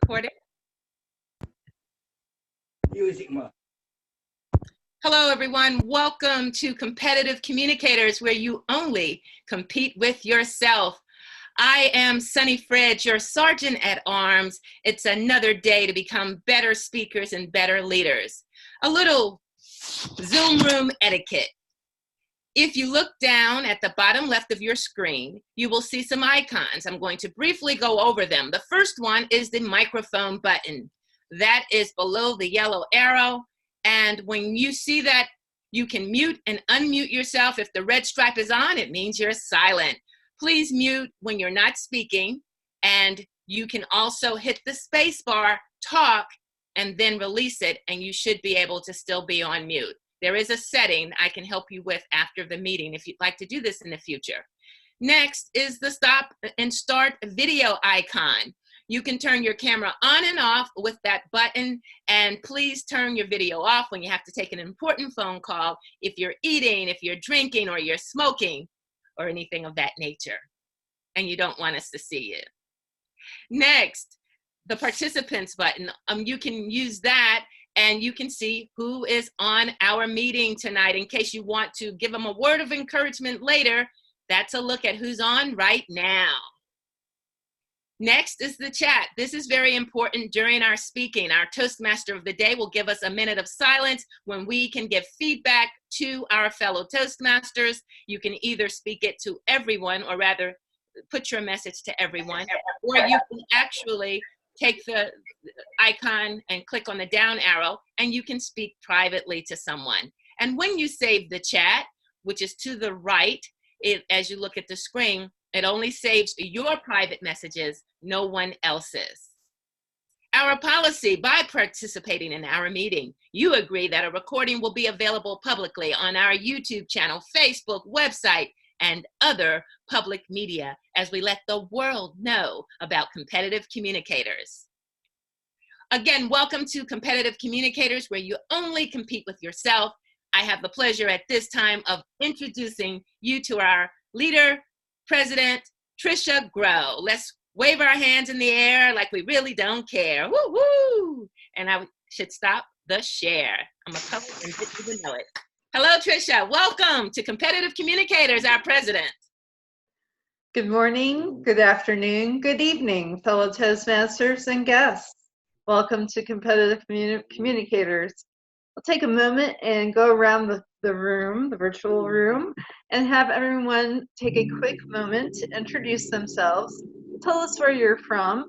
Recording. Music, ma. Hello, everyone. Welcome to Competitive Communicators, where you only compete with yourself. I am Sunny Fridge, your Sergeant at Arms. It's another day to become better speakers and better leaders. A little Zoom room etiquette. If you look down at the bottom left of your screen, you will see some icons. I'm going to briefly go over them. The first one is the microphone button. That is below the yellow arrow. And when you see that, you can mute and unmute yourself. If the red stripe is on, it means you're silent. Please mute when you're not speaking. And you can also hit the space bar, talk, and then release it, and you should be able to still be on mute. There is a setting I can help you with after the meeting if you'd like to do this in the future. Next is the stop and start video icon. You can turn your camera on and off with that button, and please turn your video off when you have to take an important phone call, if you're eating, if you're drinking, or you're smoking, or anything of that nature, and you don't want us to see you. Next, the participants button. You can use that, and you can see who is on our meeting tonight. In case you want to give them a word of encouragement later, that's a look at who's on right now. Next is the chat. This is very important during our speaking. Our Toastmaster of the day will give us a minute of silence when we can give feedback to our fellow Toastmasters. You can either speak it to everyone, or rather put your message to everyone, or you can actually take the icon and click on the down arrow, and you can speak privately to someone. And when you save the chat, which is to the right, as you look at the screen, it only saves your private messages, no one else's. Our policy: by participating in our meeting, you agree that a recording will be available publicly on our YouTube channel, Facebook, website, and other public media as we let the world know about Competitive Communicators. Again, welcome to Competitive Communicators, where you only compete with yourself. I have the pleasure at this time of introducing you to our leader, President Tricia Grow. Let's wave our hands in the air like we really don't care. Woo woo! And I should stop the share. I'm a public and didn't even know it. Hello, Tricia. Welcome to Competitive Communicators, our president. Good morning, good afternoon, good evening, fellow Toastmasters and guests. Welcome to Competitive Communicators. I'll take a moment and go around the room, the virtual room, and have everyone take a quick moment to introduce themselves, tell us where you're from,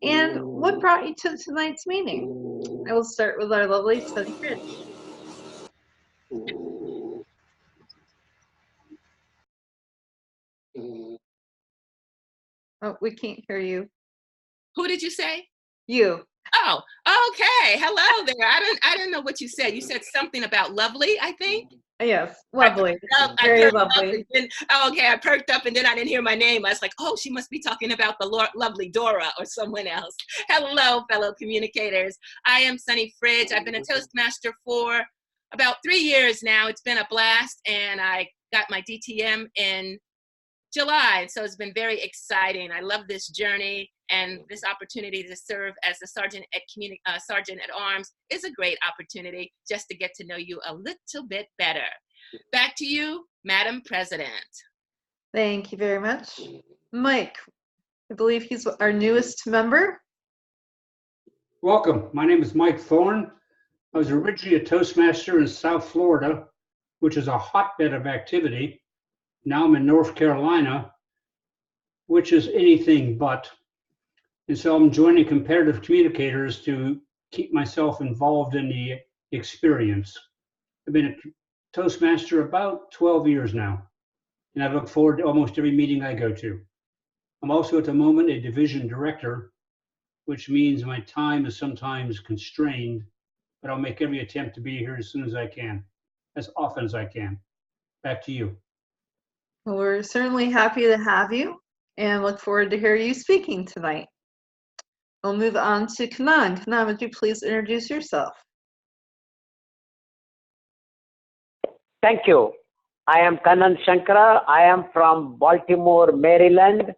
and what brought you to tonight's meeting. I will start with our lovely Sunny Fridge. Oh, we can't hear you. Who did you say? You. Oh, okay. Hello there. I didn't know what you said. You said something about lovely, I think. Yes, lovely. Very lovely. Okay, I perked up and then I didn't hear my name. I was like, oh, she must be talking about the lovely Dora or someone else. Hello, fellow communicators. I am Sunny Fridge. I've been a Toastmaster for about 3 years now. It's been a blast, and I got my DTM in July, so it's been very exciting. I love this journey, and this opportunity to serve as the Sergeant at Arms is a great opportunity just to get to know you a little bit better. Back to you, Madam President. Thank you very much. Mike, I believe he's our newest member. Welcome. My name is Mike Thorne. I was originally a Toastmaster in South Florida, which is a hotbed of activity. Now I'm in North Carolina, which is anything but. And so I'm joining Competitive Communicators to keep myself involved in the experience. I've been a Toastmaster about 12 years now, and I look forward to almost every meeting I go to. I'm also at the moment a division director, which means my time is sometimes constrained, but I'll make every attempt to be here as soon as I can, as often as I can. Back to you. Well, we're certainly happy to have you and look forward to hear you speaking tonight. We'll move on to Kanan. Kanan, would you please introduce yourself? Thank you. I am Kanan Shankara. I am from Baltimore, Maryland,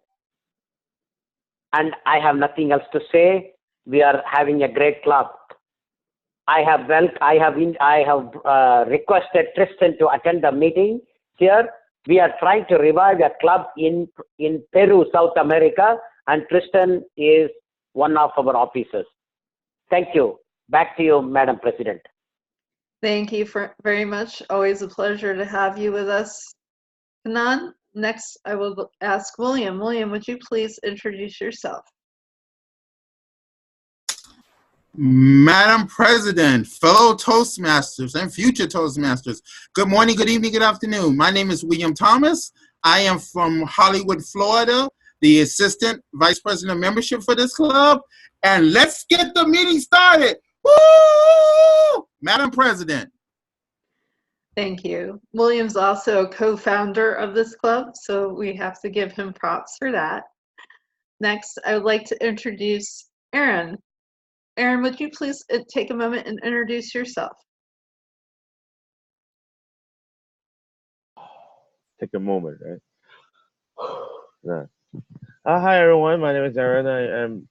and I have nothing else to say. We are having a great club. I have requested Tristan to attend the meeting here. We are trying to revive a club in Peru, South America, and Tristan is one of our officers. Thank you. Back to you, Madam President. Thank you very much. Always a pleasure to have you with us. Kanan, next I will ask William. William, would you please introduce yourself? Madam President, fellow Toastmasters and future Toastmasters, good morning, good evening, good afternoon. My name is William Thomas. I am from Hollywood, Florida, the Assistant Vice President of Membership for this club. And let's get the meeting started. Woo! Madam President. Thank you. William's also a co-founder of this club, so we have to give him props for that. Next, I would like to introduce Aaron. Aaron, would you please take a moment and introduce yourself? Take a moment, right? Yeah. Hi, everyone. My name is Aaron. I am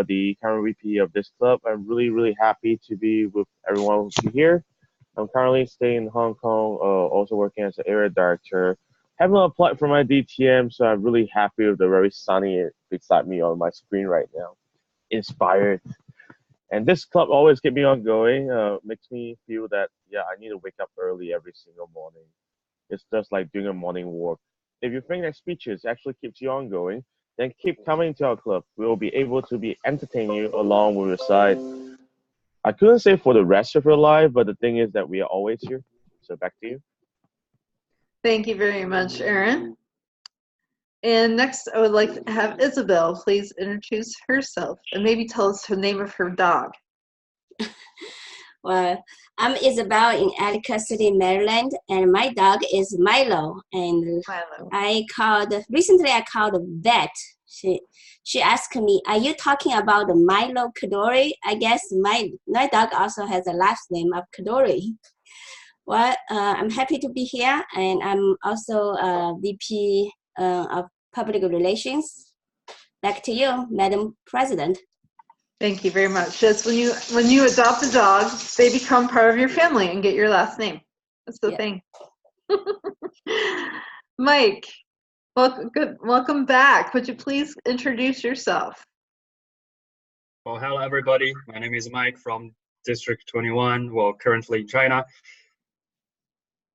the current VP of this club. I'm really happy to be with everyone here. I'm currently staying in Hong Kong, also working as an area director. Haven't applied for my DTM, so I'm really happy with the very sunny beside me on my screen right now. Inspired. And this club always keeps me on going, makes me feel that, yeah, I need to wake up early every single morning. It's just like doing a morning walk. If you think that speeches actually keeps you on going, then keep coming to our club. We will be able to be entertaining you along with your side. I couldn't say for the rest of your life, but the thing is that we are always here. So back to you. Thank you very much, Aaron. And next, I would like to have Isabel please introduce herself and maybe tell us the name of her dog. Well, I'm Isabel in Ellicott City, Maryland, and my dog is Milo. And Milo. Recently I called the vet. She asked me, "Are you talking about the Milo Kadori?" I guess my dog also has a last name of Kadori. Well, I'm happy to be here, and I'm also VP of Public Relations. Back to you, Madam President. Thank you very much. Yes, when you adopt a dog, they become part of your family and get your last name. That's the thing. Mike, welcome back. Would you please introduce yourself? Well, hello everybody. My name is Mike from District 21. Well, currently in China.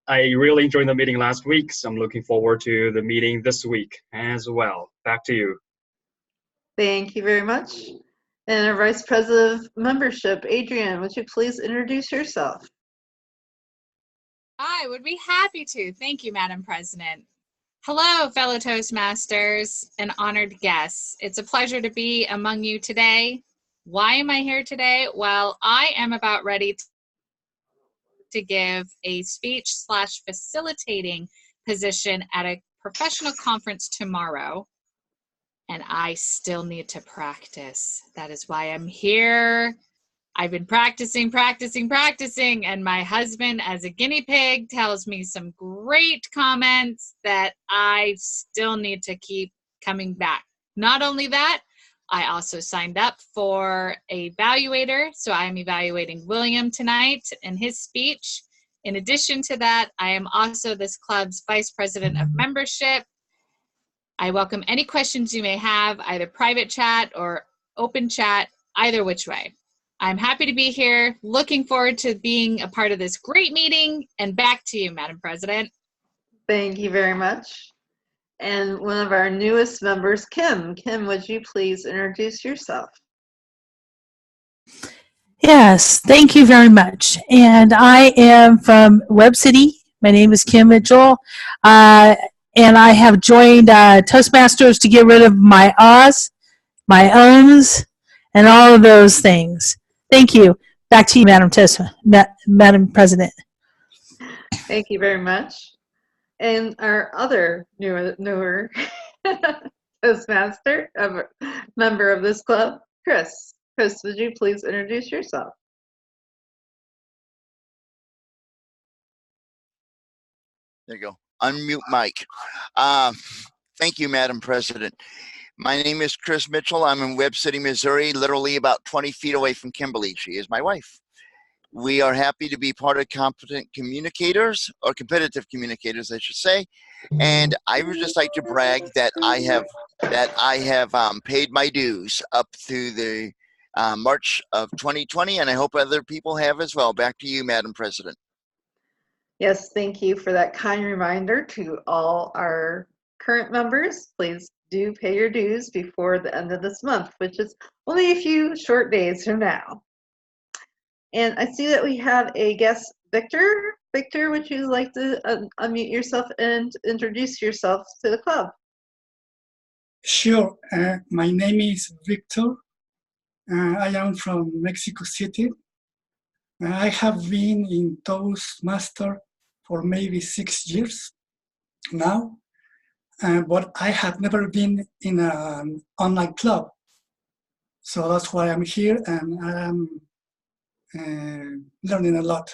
I really enjoyed the meeting last week, so I'm looking forward to the meeting this week as well. Back to you. Thank you very much. And our Vice President of Membership, Adrienne, would you please introduce yourself? I would be happy to. Thank you, Madam President. Hello, fellow Toastmasters and honored guests. It's a pleasure to be among you today. Why am I here today? Well, I am about ready to give a speech/facilitating position at a professional conference tomorrow. And I still need to practice. That is why I'm here. I've been practicing, and my husband, as a guinea pig, tells me some great comments that I still need to keep coming back. Not only that, I also signed up for an evaluator, so I'm evaluating William tonight in his speech. In addition to that, I am also this club's Vice President of Membership. I welcome any questions you may have, either private chat or open chat, either which way. I'm happy to be here, looking forward to being a part of this great meeting, and back to you, Madam President. Thank you very much. And one of our newest members, Kim. Kim, would you please introduce yourself? Yes, thank you very much. And I am from Webb City. My name is Kim Mitchell. And I have joined Toastmasters to get rid of my ahs, my ums, and all of those things. Thank you. Back to you, Madam President. Thank you very much. And our other newer Toastmaster, member of this club, Chris. Chris, would you please introduce yourself? There you go. Unmute mic. Thank you, Madam President. My name is Chris Mitchell. I'm in Webb City, Missouri, literally about 20 feet away from Kimberly. She is my wife. We are happy to be part of competent communicators, or competitive communicators, I should say. And I would just like to brag that I have paid my dues up through the March of 2020, and I hope other people have as well. Back to you, Madam President. Yes, thank you for that kind reminder to all our current members. Please do pay your dues before the end of this month, which is only a few short days from now. And I see that we have a guest, Victor. Victor, would you like to unmute yourself and introduce yourself to the club? Sure. My name is Victor. I am from Mexico City. I have been in Toastmaster for maybe 6 years now, but I have never been in an online club. So that's why I'm here, and I'm learning a lot.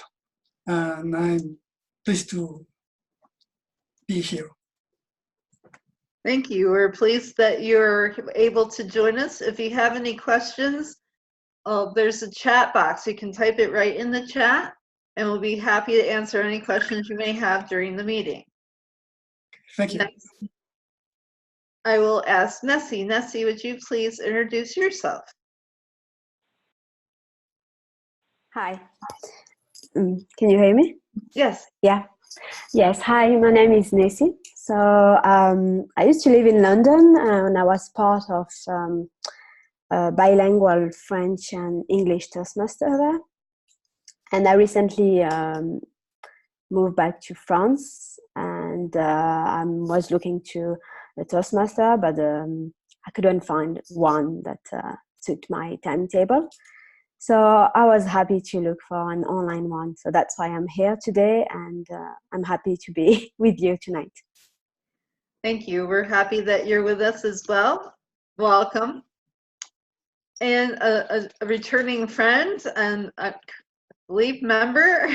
And I'm pleased to be here. Thank you. We're pleased that you're able to join us. If you have any questions, there's a chat box. You can type it right in the chat, and we'll be happy to answer any questions you may have during the meeting. Thank you. Next, I will ask Nessie. Nessie, would you please introduce yourself? Hi. Can you hear me? Yes. Yeah. Yes. Hi, my name is Nessie. So I used to live in London, and I was part of bilingual French and English Toastmaster there. And I recently moved back to France, and I was looking to a Toastmaster, but I couldn't find one that suit my timetable. So I was happy to look for an online one. So that's why I'm here today, and I'm happy to be with you tonight. Thank you. We're happy that you're with us as well. Welcome. And a returning friend and I believe member,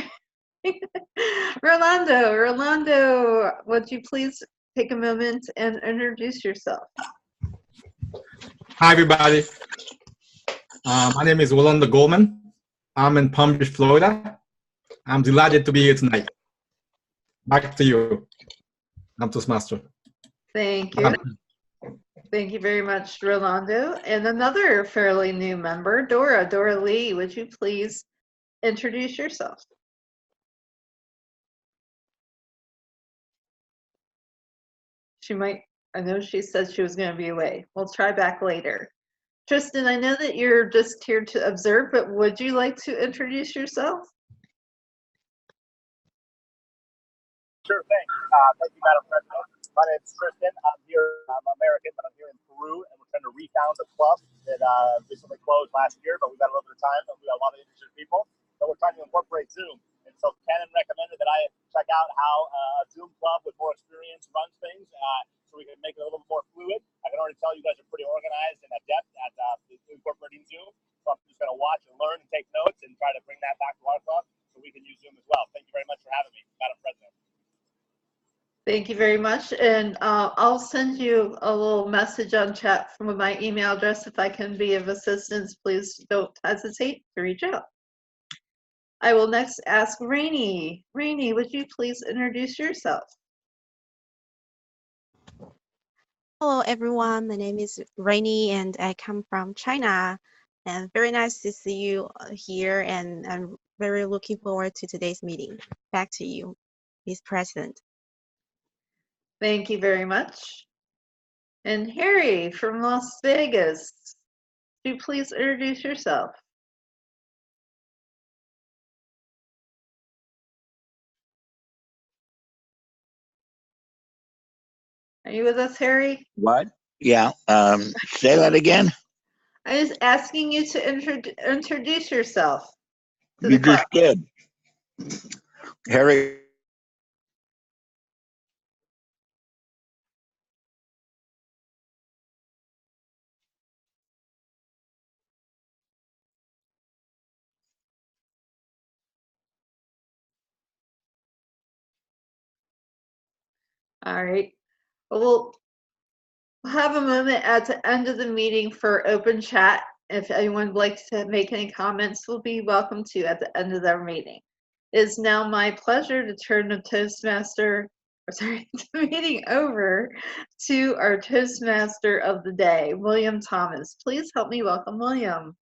Rolando. Rolando, would you please take a moment and introduce yourself? Hi, everybody. My name is Rolando Goldman. I'm in Palm Beach, Florida. I'm delighted to be here tonight. Back to you. I'm Toastmaster. Thank you. Thank you very much, Rolando. And another fairly new member, Dora. Dora Lee, would you please introduce yourself? She might, I know she said she was going to be away. We'll try back later. Tristan, I know that you're just here to observe, but would you like to introduce yourself? Sure thing. Thank you, Madam President. My name is Tristan. I'm American, but I'm here in Peru, and we're trying to refound a club that recently closed last year, but we've got a little bit of time, and we've got a lot of interested people. So we're trying to incorporate Zoom. And so Canon recommended that I check out how a Zoom club with more experience runs things, so we can make it a little bit more fluid. I can already tell you guys are pretty organized and adept at incorporating Zoom. So I'm just going to watch and learn and take notes and try to bring that back to our club so we can use Zoom as well. Thank you very much for having me, Madam President. Thank you very much. And I'll send you a little message on chat from my email address. If I can be of assistance, please don't hesitate to reach out. I will next ask Rainey. Rainey, would you please introduce yourself? Hello, everyone. My name is Rainey, and I come from China. And very nice to see you here, and I'm very looking forward to today's meeting. Back to you, Ms. President. Thank you very much. And Harry from Las Vegas, would you please introduce yourself? Are you with us, Harry? What? Yeah. Say that again. I was asking you to introduce yourself to You the club. just did. Harry. All right. Well, We'll have a moment at the end of the meeting for open chat. If anyone would like to make any comments, will be welcome to at the end of our meeting. It is now my pleasure to turn the meeting over to our Toastmaster of the day, William Thomas. Please help me welcome William.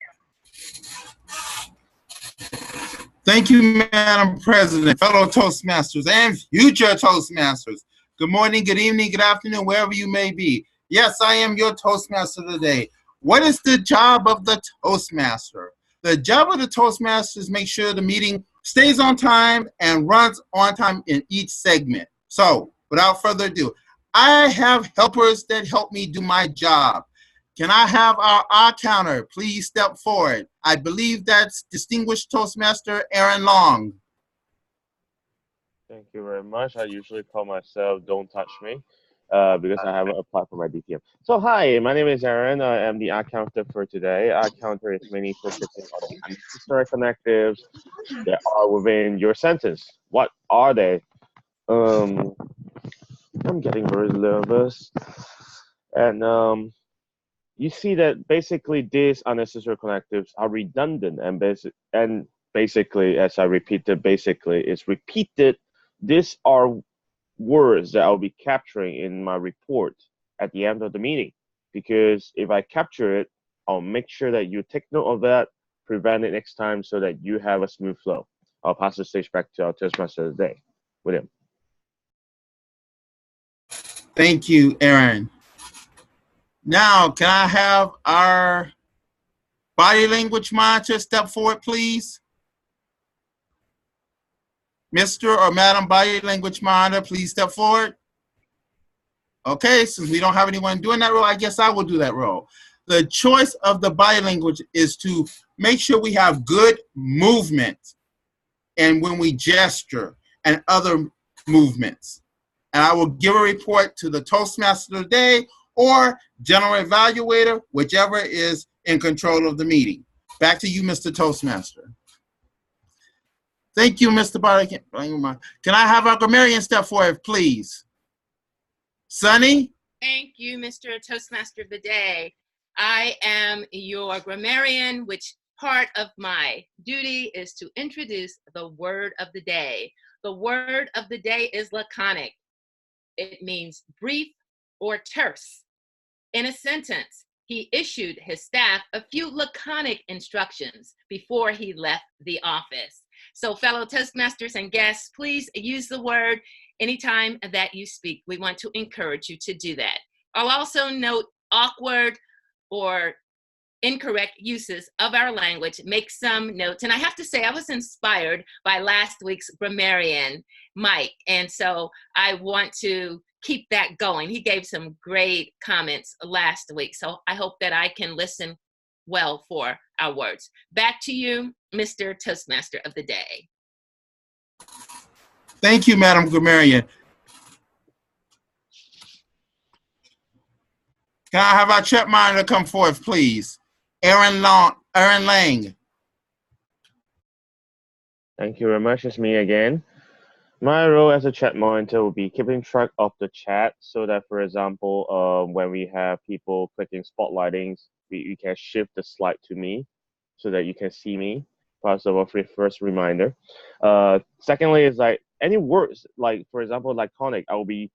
Thank you, Madam President, fellow Toastmasters, and future Toastmasters. Good morning, good evening, good afternoon, wherever you may be. Yes, I am your Toastmaster today. What is the job of the Toastmaster? The job of the Toastmaster is make sure the meeting stays on time and runs on time in each segment. So, without further ado, I have helpers that help me do my job. Can I have our counter please step forward? I believe that's distinguished Toastmaster Aaron Long. Thank you very much. I usually call myself Don't Touch Me because I haven't applied for my DTM. So hi, my name is Aaron. I am the art counter for today. Art counter is mainly focusing on the unnecessary connectives that are within your sentence. What are they? I'm getting very nervous. And you see that basically these unnecessary connectives are redundant and basically, as I repeated, basically it's repeated. These are words that I'll be capturing in my report at the end of the meeting, because if I capture it, I'll make sure that you take note of that, prevent it next time so that you have a smooth flow. I'll pass the stage back to our Toastmaster of the day, William. Thank you, Aaron. Now, can I have our body language monitor step forward, please? Mr. or Madam Body Language Monitor, please step forward. Okay, since we don't have anyone doing that role, I guess I will do that role. The choice of the body language is to make sure we have good movement and when we gesture and other movements. And I will give a report to the Toastmaster of the day or general evaluator, whichever is in control of the meeting. Back to you, Mr. Toastmaster. Thank you, Mr. Body. Can I have our grammarian step forward, please? Sunny? Thank you, Mr. Toastmaster of the day. I am your grammarian, which part of my duty is to introduce the word of the day. The word of the day is laconic. It means brief or terse. In a sentence, he issued his staff a few laconic instructions before he left the office. So fellow Toastmasters and guests, please use the word anytime that you speak. We want to encourage you to do that. I'll also note awkward or incorrect uses of our language, make some notes. And I have to say, I was inspired by last week's grammarian, Mike. And so I want to keep that going. He gave some great comments last week. So I hope that I can listen well for our words. Back to you, Mr. Toastmaster of the day. Thank you, Madam Grammarian. Can I have our chat monitor come forth, please? Aaron Lang. Thank you very much. It's me again. My role as a chat monitor will be keeping track of the chat so that, for example, when we have people clicking spotlightings, we can shift the slide to me so that you can see me. First of all, first reminder. Secondly, is like any words, like for example, laconic, I will be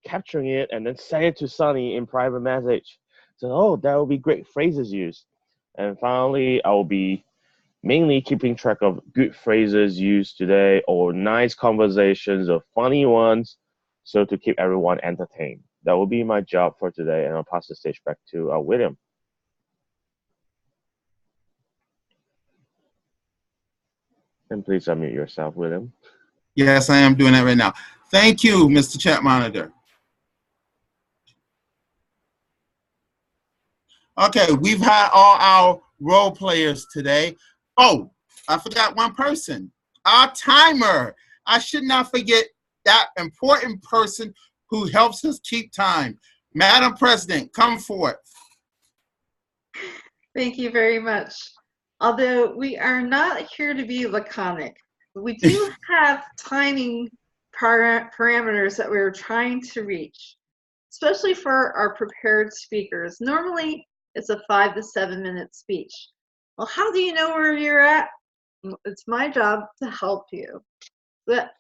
capturing it and then send it to Sunny in private message. So, oh, that will be great phrases used. And finally, I will be mainly keeping track of good phrases used today or nice conversations or funny ones, so to keep everyone entertained. That will be my job for today, and I'll pass the stage back to William. And please unmute yourself, William. Yes, I am doing that right now. Thank you, Mr. Chat Monitor. Okay, we've had all our role players today. Oh, I forgot one person, our timer. I should not forget that important person who helps us keep time. Madam President, come forth. Thank you very much. Although we are not here to be laconic, we do have timing parameters that we're trying to reach. especially for our prepared speakers. Normally, it's a 5 to 7 minute speech. Well, how do you know where you're at? It's my job to help you. But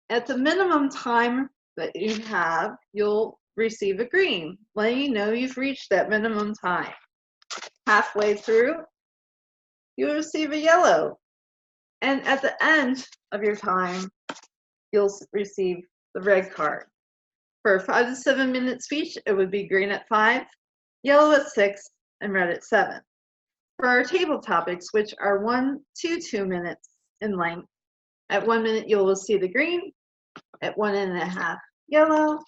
at the minimum time that you have, you'll receive a green, letting you know you've reached that minimum time. Halfway through, you'll receive a yellow. And at the end of your time, you'll receive the red card. For a 5 to 7 minute speech, it would be green at 5, yellow at 6, and red at 7. For our table topics, which are 1 to 2 minutes in length, at 1 minute you will see the green, at 1.5 yellow,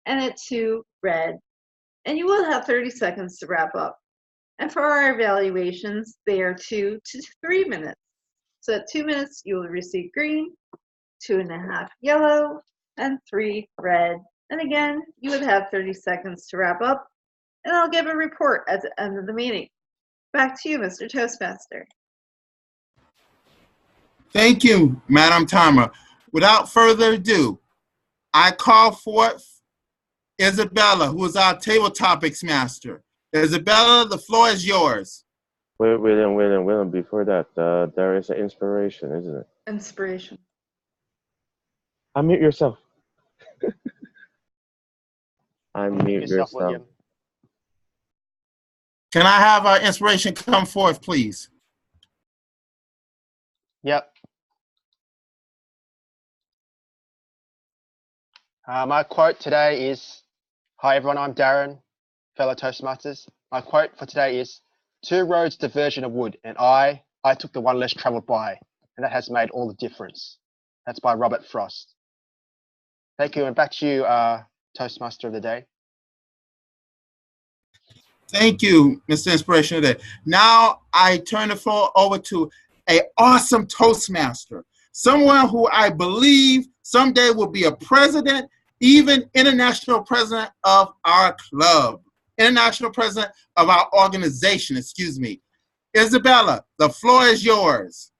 and at 2 red. And you will have 30 seconds to wrap up. And for our evaluations, they are 2 to 3 minutes. So at 2 minutes, you will receive green, 2.5 yellow, and 3 red. And again, you would have 30 seconds to wrap up, and I'll give a report at the end of the meeting. Back to you, Mr. Toastmaster. Thank you, Madam Timer. Without further ado, I call forth Isabella, who is our table topics master. Isabella, the floor is yours. Wait, William, before that, there is an inspiration, isn't it? Inspiration. Unmute yourself. Unmute yourself. William. Can I have our inspiration come forth, please? Yep. My quote today is, hi everyone, I'm Darren, fellow Toastmasters. My quote for today is, 2 roads diverge in a wood, and I took the one less traveled by, and that has made all the difference. That's by Robert Frost. Thank you, and back to you, Toastmaster of the day. Thank you, Mr. Inspiration of the Day. Now I turn the floor over to an awesome Toastmaster, someone who I believe someday will be a president, even international president of our club, international president of our organization, excuse me. Isabella, the floor is yours.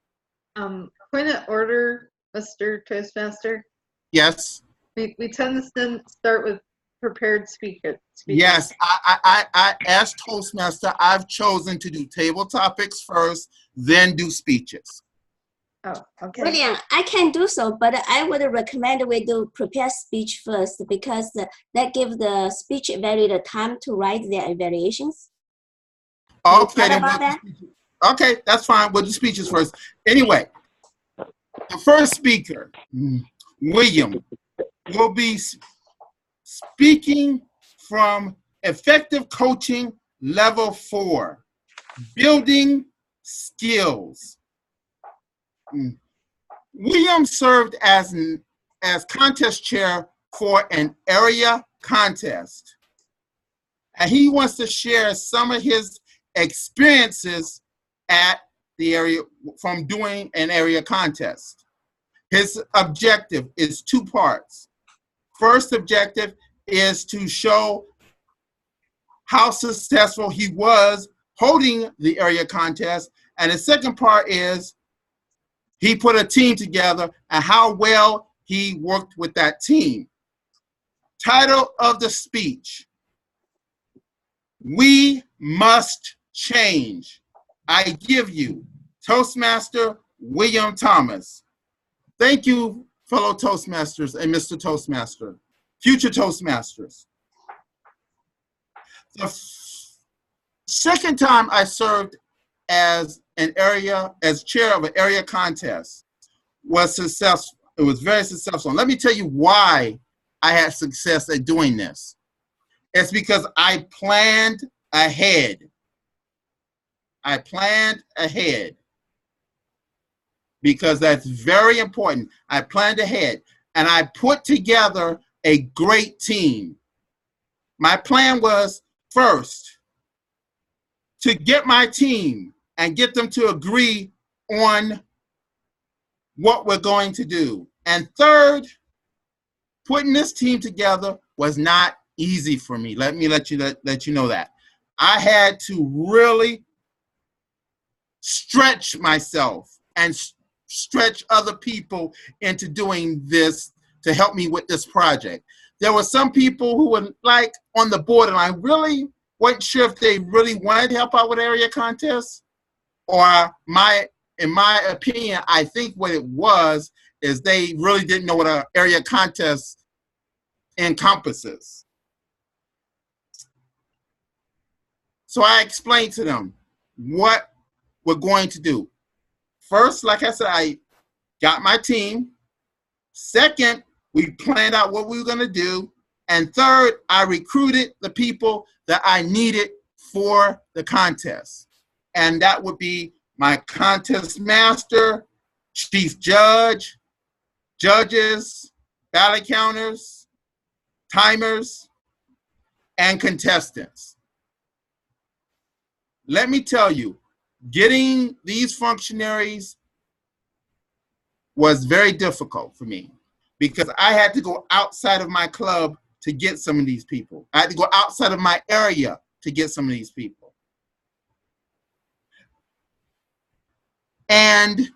Point of order, Mr. Toastmaster. Yes. We tend to start with prepared speakers. Yes, I as Toastmaster, I've chosen to do table topics first, then do speeches. Oh, okay. William, I can do so, but I would recommend we do prepare speech first because that gives the speech evaluator time to write their evaluations. Okay, then about that? Okay, that's fine. We'll do speeches first. Anyway, the first speaker, William, will be speaking from Effective Coaching Level 4, Building Skills. William served as contest chair for an area contest. And he wants to share some of his experiences at the area from doing an area contest. His objective is 2 parts. First objective is to show how successful he was holding the area contest. And the second part is he put a team together and how well he worked with that team. Title of the speech, We Must Change. I give you Toastmaster William Thomas. Thank you, fellow Toastmasters and Mr. Toastmaster, future Toastmasters. The second time I served as chair of an area contest was successful. It was very successful. And let me tell you why I had success at doing this. It's because I planned ahead. I planned ahead. Because that's very important. I planned ahead and I put together a great team. My plan was first to get my team and get them to agree on what we're going to do. And third, putting this team together was not easy for me. Let me let you know that. I had to really stretch myself and stretch other people into doing this to help me with this project. there were some people who were like on the board, and I really wasn't sure if they really wanted to help out with area contests, or in my opinion, I think what it was is they really didn't know what an area contest encompasses. So I explained to them what we're going to do. First, like I said, I got my team. Second, we planned out what we were going to do. And third, I recruited the people that I needed for the contest. And that would be my contest master, chief judge, judges, ballot counters, timers, and contestants. Let me tell you, getting these functionaries was very difficult for me because I had to go outside of my club to get some of these people. I had to go outside of my area to get some of these people. And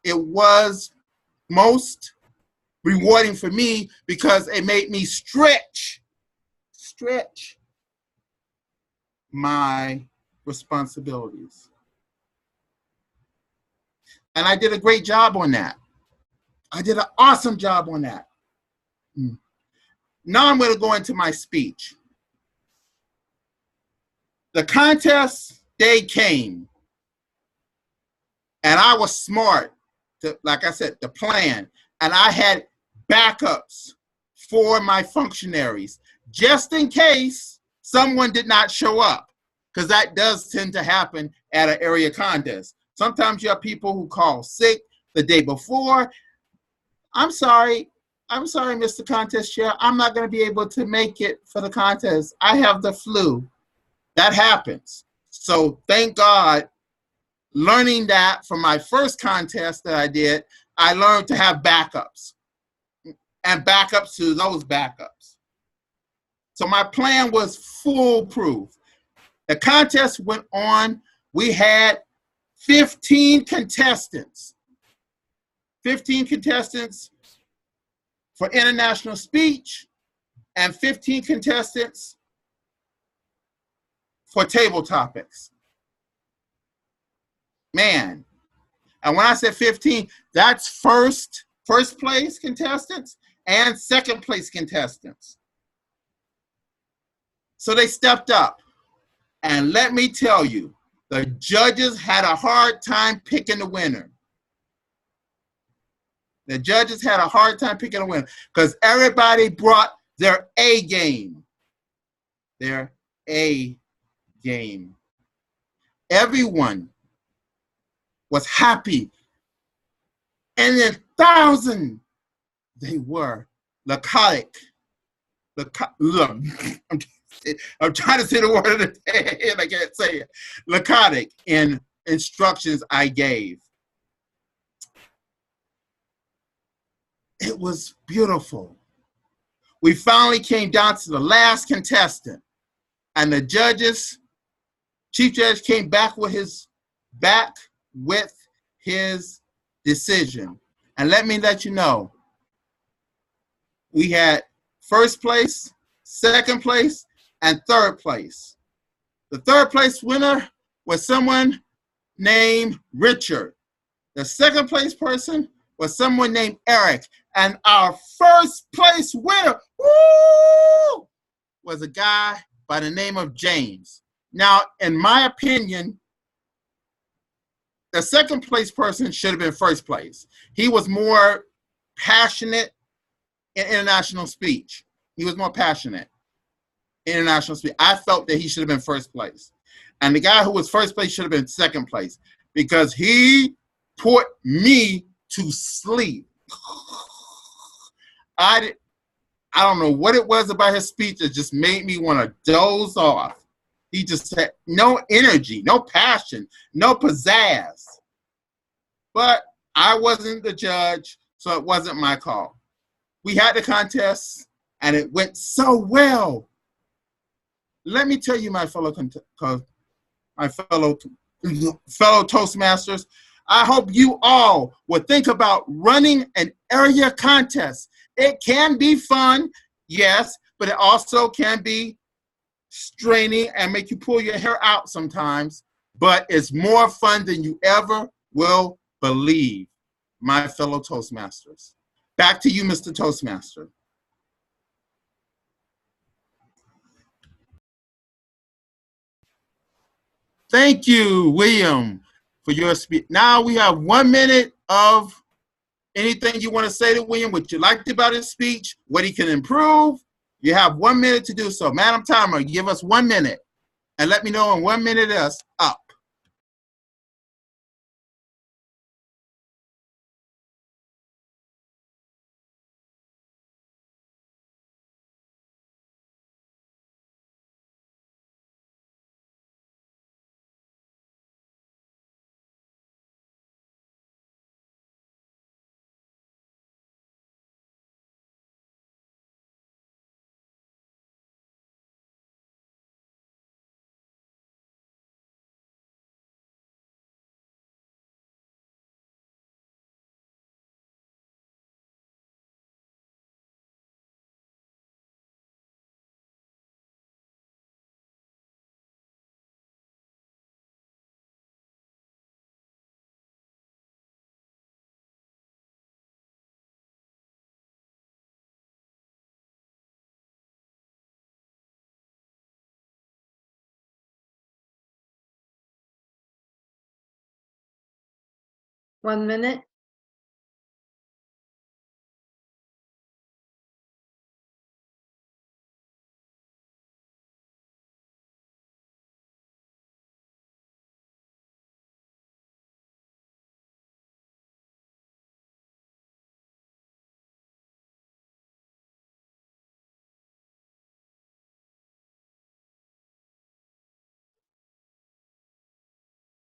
it was most rewarding for me because it made me stretch my responsibilities. And I did a great job on that. I did an awesome job on that. Now I'm going to go into my speech. The contest day came, and I was smart to, like I said, the plan. And I had backups for my functionaries, just in case someone did not show up, because that does tend to happen at an area contest. Sometimes you have people who call sick the day before. I'm sorry, Mr. Contest Chair, I'm not going to be able to make it for the contest. I have the flu. That happens. So thank God, learning that from my first contest that I did, I learned to have backups and backups to those backups. So my plan was foolproof. The contest went on. We had 15 contestants. 15 contestants for international speech and 15 contestants for table topics. Man, and when I said 15, that's first place contestants and second place contestants. So they stepped up. And let me tell you, the judges had a hard time picking the winner. The judges had a hard time picking a winner because everybody brought their A game. Their A game. Everyone was happy. And in 1,000, they were laconic. I'm trying to say the word of the day and I can't say it. Laconic in instructions I gave. It was beautiful. We finally came down to the last contestant, and the judges, chief judge came back with his decision. And let me let you know, we had first place, second place, and third place. The third place winner was someone named Richard. The second place person was someone named Eric. And our first place winner, woo, was a guy by the name of James. Now, in my opinion, the second place person should have been first place. He was more passionate in international speech. He was more passionate in international speech. I felt that he should have been first place. And the guy who was first place should have been second place because he put me to sleep. I don't know what it was about his speech that just made me want to doze off. He just had no energy, no passion, no pizzazz. But I wasn't the judge, so it wasn't my call. We had the contest, and it went so well. Let me tell you, my fellow Toastmasters, I hope you all would think about running an area contest. It can be fun. yes, but it also can be straining and make you pull your hair out sometimes, but it's more fun than you ever will believe, my fellow Toastmasters. Back to you, Mr. Toastmaster. Thank you, William, for your speech. Now we have 1 minute of anything you want to say to William, what you liked about his speech, what he can improve. You have 1 minute to do so. Madam Timer, give us 1 minute and let me know when 1 minute is up. One minute.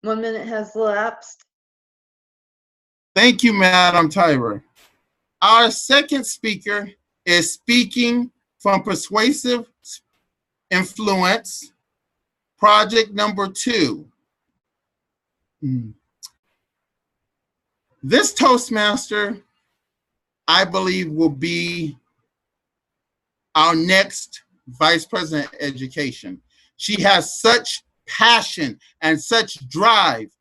One minute has elapsed. Thank you, Madam Tyra. Our second speaker is speaking from Persuasive Influence, project number 2. This Toastmaster, I believe, will be our next Vice President of Education. She has such passion and such drive.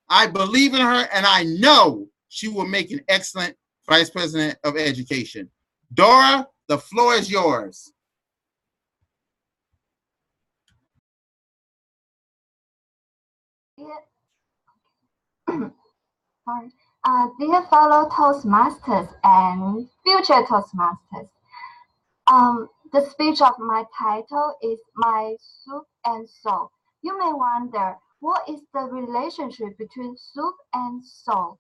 I believe in her, and I know she will make an excellent Vice President of Education. Dora, the floor is yours. Sorry. Dear fellow Toastmasters and future Toastmasters, the speech of my title is My Soup and Soul. You may wonder, what is the relationship between soup and soul?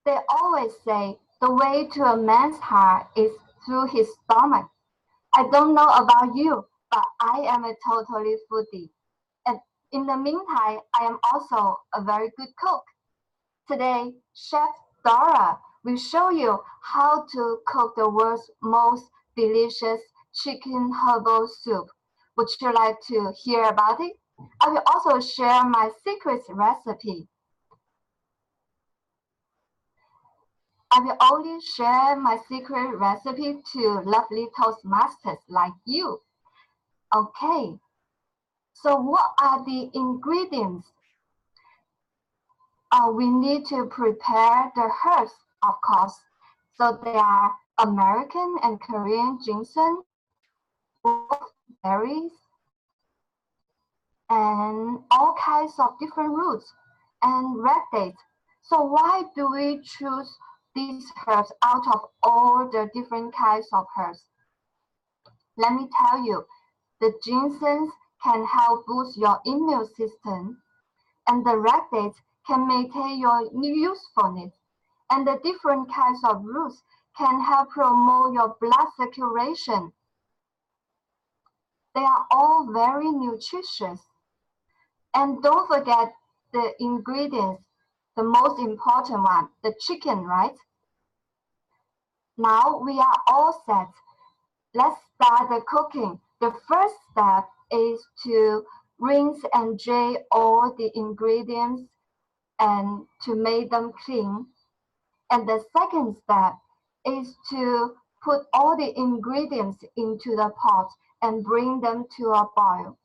They always say the way to a man's heart is through his stomach. I don't know about you, but I am a totally foodie. And in the meantime, I am also a very good cook. Today, Chef Dora will show you how to cook the world's most delicious chicken herbal soup. Would you like to hear about it? I will also share my secret recipe. I will only share my secret recipe to lovely Toastmasters like you. Okay, so what are the ingredients? We need to prepare the herbs, of course. So they are American and Korean ginseng, berries, and all kinds of different roots, and red dates. So why do we choose these herbs out of all the different kinds of herbs? Let me tell you, the ginseng can help boost your immune system, and the red dates can maintain your usefulness, and the different kinds of roots can help promote your blood circulation. They are all very nutritious. And don't forget the ingredients, the most important one, the chicken, right? Now we are all set. Let's start the cooking. The first step is to rinse and drain all the ingredients and to make them clean. And the second step is to put all the ingredients into the pot and bring them to a boil.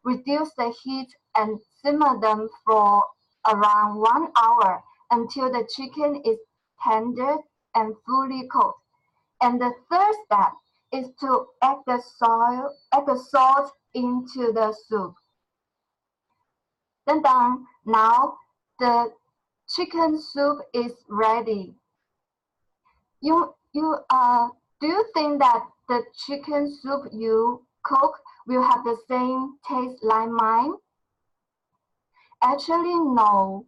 Reduce the heat and simmer them for around 1 hour until the chicken is tender and fully cooked. And the third step is to add the salt into the soup. Then now the chicken soup is ready. Do you think that the chicken soup you cook will have the same taste like mine? Actually, no.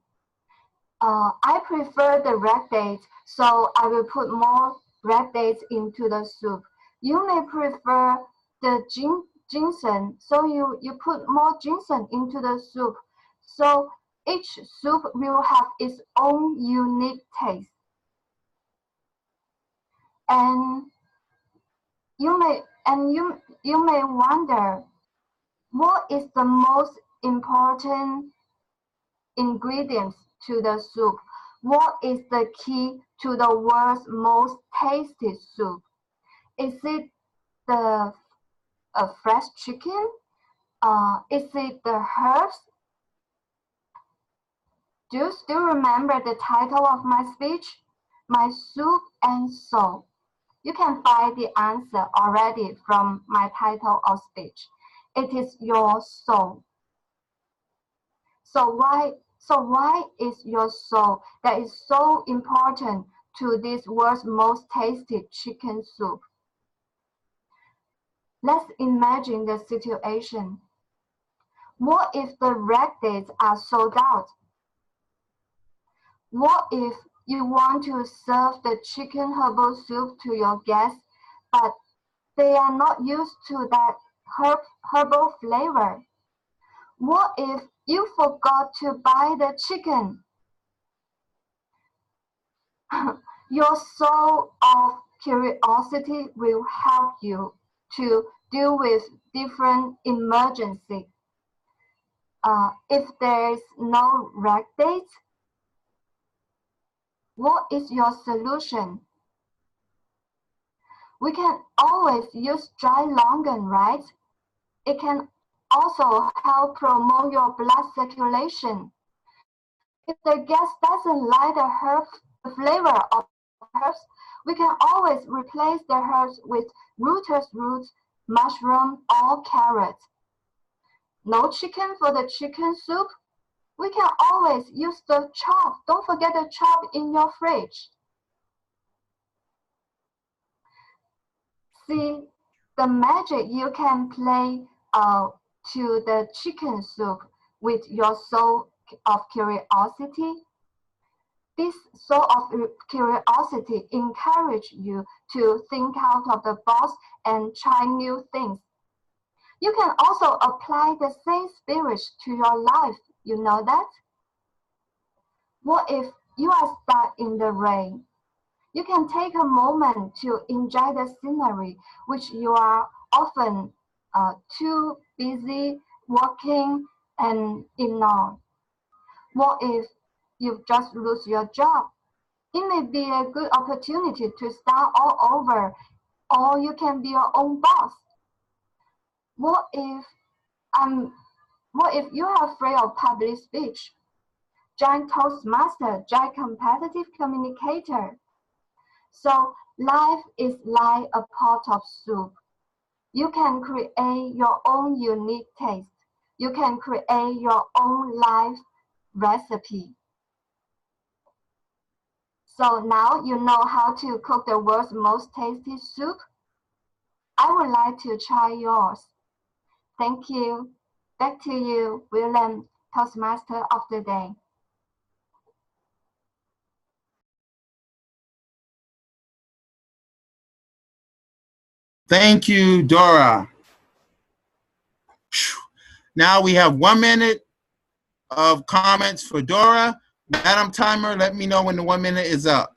I prefer the red dates, so I will put more red dates into the soup. You may prefer the ginseng, so you put more ginseng into the soup. So each soup will have its own unique taste. And you may wonder, what is the most important ingredients to the soup? What is the key to the world's most tasty soup? Is it the fresh chicken? Is it the herbs? Do you still remember the title of my speech? My Soup and Soul. You can find the answer already from my title of speech. It is your soul. So why is your soul that is so important to this world's most tasty chicken soup? Let's imagine the situation. What if the red dates are sold out? What if you want to serve the chicken herbal soup to your guests, but they are not used to that herbal flavor? What if you forgot to buy the chicken? Your soul of curiosity will help you to deal with different emergencies. If there is no red dates, what is your solution? We can always use dry longan, right? It can also help promote your blood circulation. If the guest doesn't like the flavor of herbs, we can always replace the herbs with rootless roots, mushroom, or carrot. No chicken for the chicken soup? We can always use the chop. Don't forget the chop in your fridge. See the magic you can play to the chicken soup with your soul of curiosity. This soul of curiosity encourages you to think out of the box and try new things. You can also apply the same spirit to your life. You know that? What if you are stuck in the rain? You can take a moment to enjoy the scenery, which you are often too busy working and ignore. What if you just lose your job? It may be a good opportunity to start all over, or you can be your own boss. What if you are afraid of public speech? Join Toastmaster, join competitive communicator. So life is like a pot of soup. You can create your own unique taste. You can create your own life recipe. So now you know how to cook the world's most tasty soup. I would like to try yours. Thank you. Back to you, William, Toastmaster of the Day. Thank you, Dora. Now we have 1 minute of comments for Dora. Madam Timer, let me know when the 1 minute is up.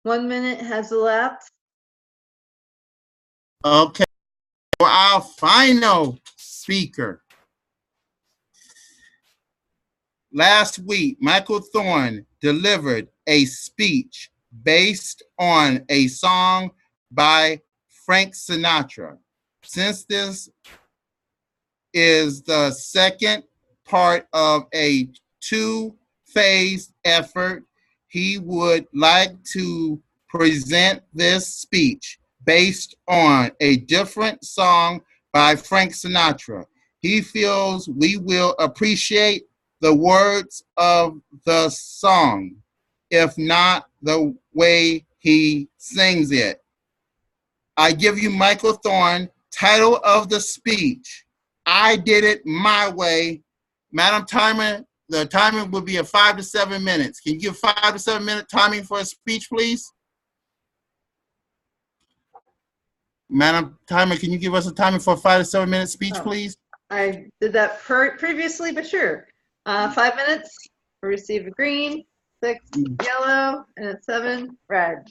1 minute has elapsed. Okay, for our final speaker. Last week, Michael Thorne delivered a speech based on a song by Frank Sinatra. Since this is the second part of a two-phase effort, he would like to present this speech based on a different song by Frank Sinatra. He feels we will appreciate the words of the song, if not the way he sings it. I give you Michael Thorne, title of the speech, I Did It My Way. Madam Timer, the timing will be 5 to 7 minutes. Can you give 5 to 7 minute timing for a speech, please? Madam Timer, can you give us a timing for a 5 to 7 minute speech, please? I did that previously, but sure. 5 minutes, receive a green, 6 yellow, and 7 red.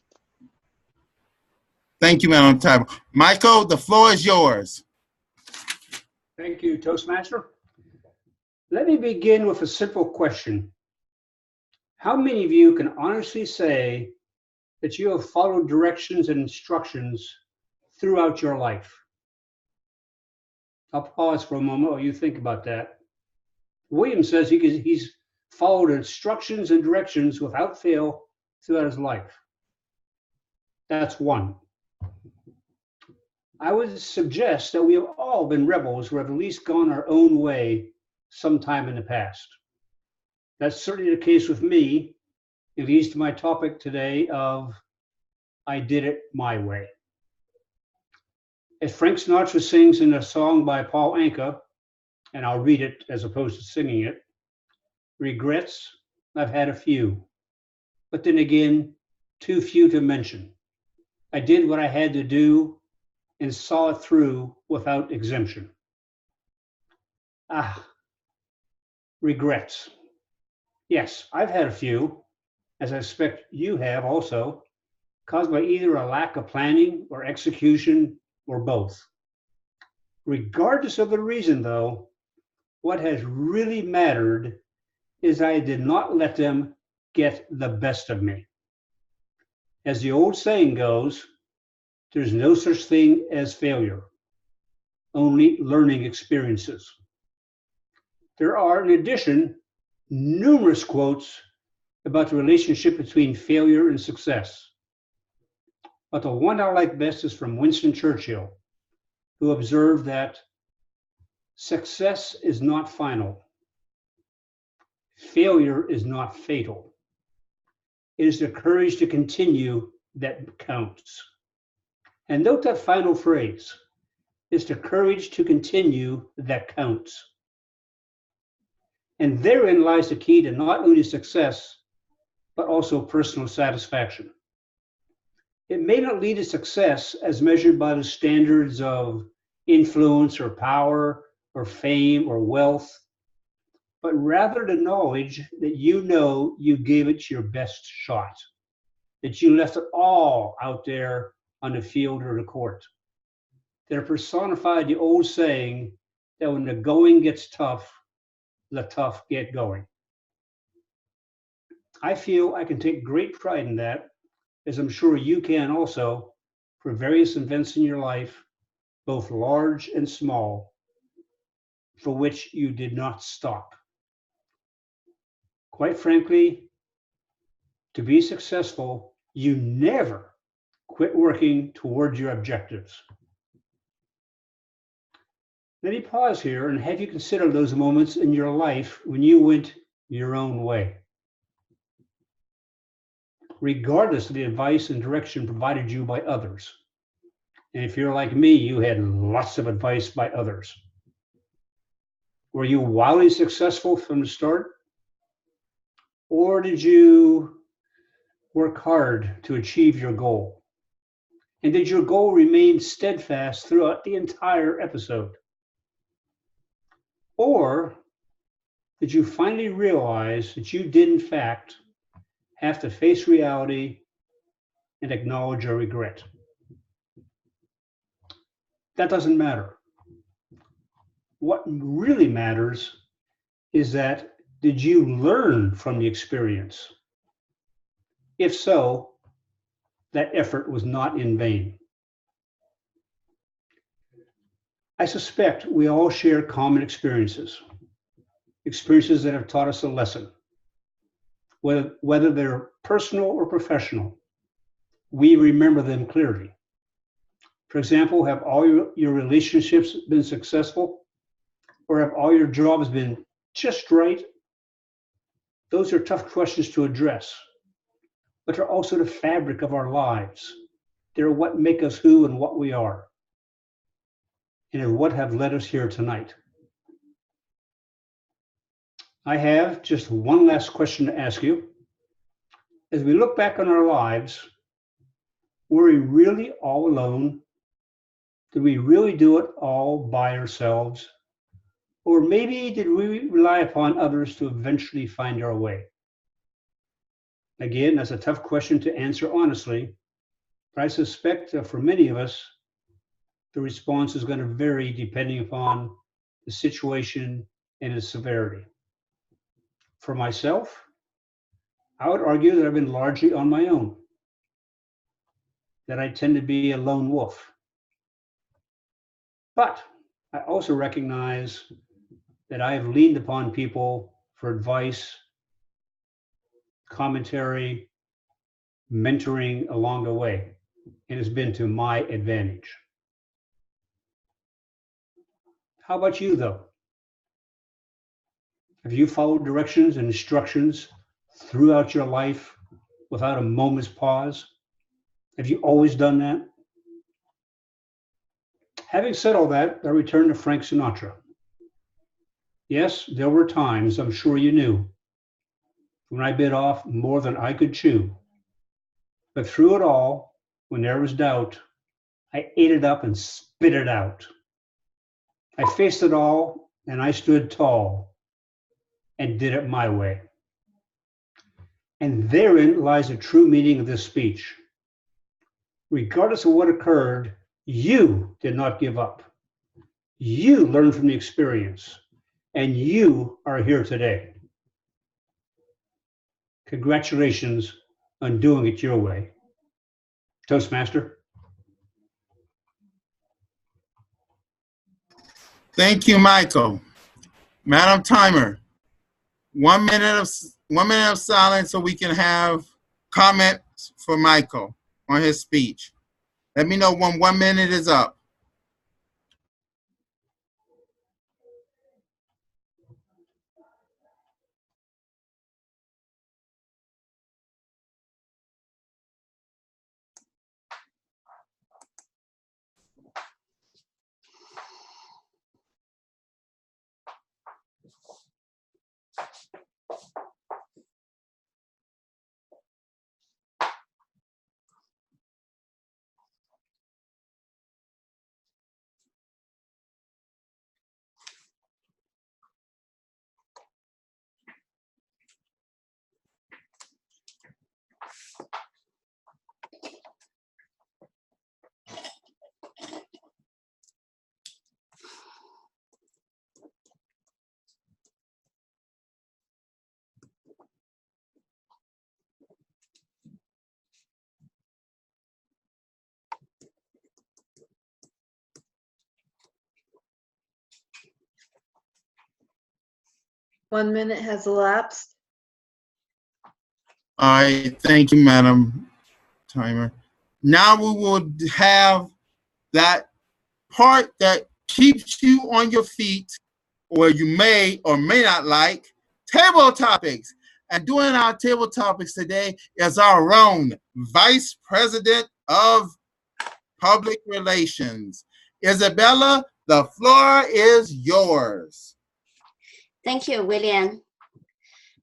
Thank you, Madam Timer. Michael, the floor is yours. Thank you, Toastmaster. Let me begin with a simple question. How many of you can honestly say that you have followed directions and instructions throughout your life? I'll pause for a moment while you think about that. William says he's followed instructions and directions without fail throughout his life. That's one. I would suggest that we have all been rebels who have at least gone our own way sometime in the past. That's certainly the case with me. It leads to my topic today of I Did It My Way. As Frank Sinatra sings in a song by Paul Anka, and I'll read it as opposed to singing it, regrets, I've had a few, but then again, too few to mention. I did what I had to do and saw it through without exemption. Regrets. Yes, I've had a few, as I expect you have also, caused by either a lack of planning or execution or both. Regardless of the reason, though, what has really mattered is I did not let them get the best of me. As the old saying goes, there's no such thing as failure, only learning experiences. There are, in addition, numerous quotes about the relationship between failure and success. But the one I like best is from Winston Churchill, who observed that success is not final. Failure is not fatal. It is the courage to continue that counts. And note that final phrase, it's the courage to continue that counts. And therein lies the key to not only success, but also personal satisfaction. It may not lead to success as measured by the standards of influence or power or fame or wealth, but rather the knowledge that you know you gave it your best shot, that you left it all out there on the field or the court. That personified the old saying that when the going gets tough, the tough get going. I feel I can take great pride in that, as I'm sure you can also, for various events in your life, both large and small, for which you did not stop. Quite frankly, to be successful, You never quit working towards your objectives. Let me pause here and have you consider those moments in your life when you went your own way. Regardless of the advice and direction provided you by others. And if you're like me, you had lots of advice by others. Were you wildly successful from the start? Or did you work hard to achieve your goal? And did your goal remain steadfast throughout the entire episode? Or did you finally realize that you did, in fact, have to face reality and acknowledge your regret? That doesn't matter. What really matters is that did you learn from the experience? If so, that effort was not in vain. I suspect we all share common experiences that have taught us a lesson. Whether they're personal or professional, we remember them clearly. For example, have all your relationships been successful? Or have all your jobs been just right? Those are tough questions to address, but they're also the fabric of our lives. They're what make us who and what we are, and what have led us here tonight. I have just one last question to ask you. As we look back on our lives, were we really all alone? Did we really do it all by ourselves? Or maybe did we rely upon others to eventually find our way? Again, that's a tough question to answer honestly, but I suspect that for many of us, the response is going to vary depending upon the situation and its severity. For myself, I would argue that I've been largely on my own, that I tend to be a lone wolf. But I also recognize that I have leaned upon people for advice, commentary, mentoring along the way, and it's been to my advantage. How about you, though? Have you followed directions and instructions throughout your life without a moment's pause? Have you always done that? Having said all that, I return to Frank Sinatra. Yes, there were times, I'm sure you knew, when I bit off more than I could chew. But through it all, when there was doubt, I ate it up and spit it out. I faced it all and I stood tall and did it my way. And therein lies the true meaning of this speech. Regardless of what occurred, you did not give up. You learned from the experience, and you are here today. Congratulations on doing it your way. Toastmaster. Thank you, Michael. Madam Timer, 1 minute of silence so we can have comments for Michael on his speech. Let me know when 1 minute is up. One minute has elapsed. All right, thank you, Madam timer. Now we will have that part that keeps you on your feet, or you may or may not like, table topics. And doing our table topics today is our own Vice President of Public Relations. Isabella, the floor is yours. Thank you, William.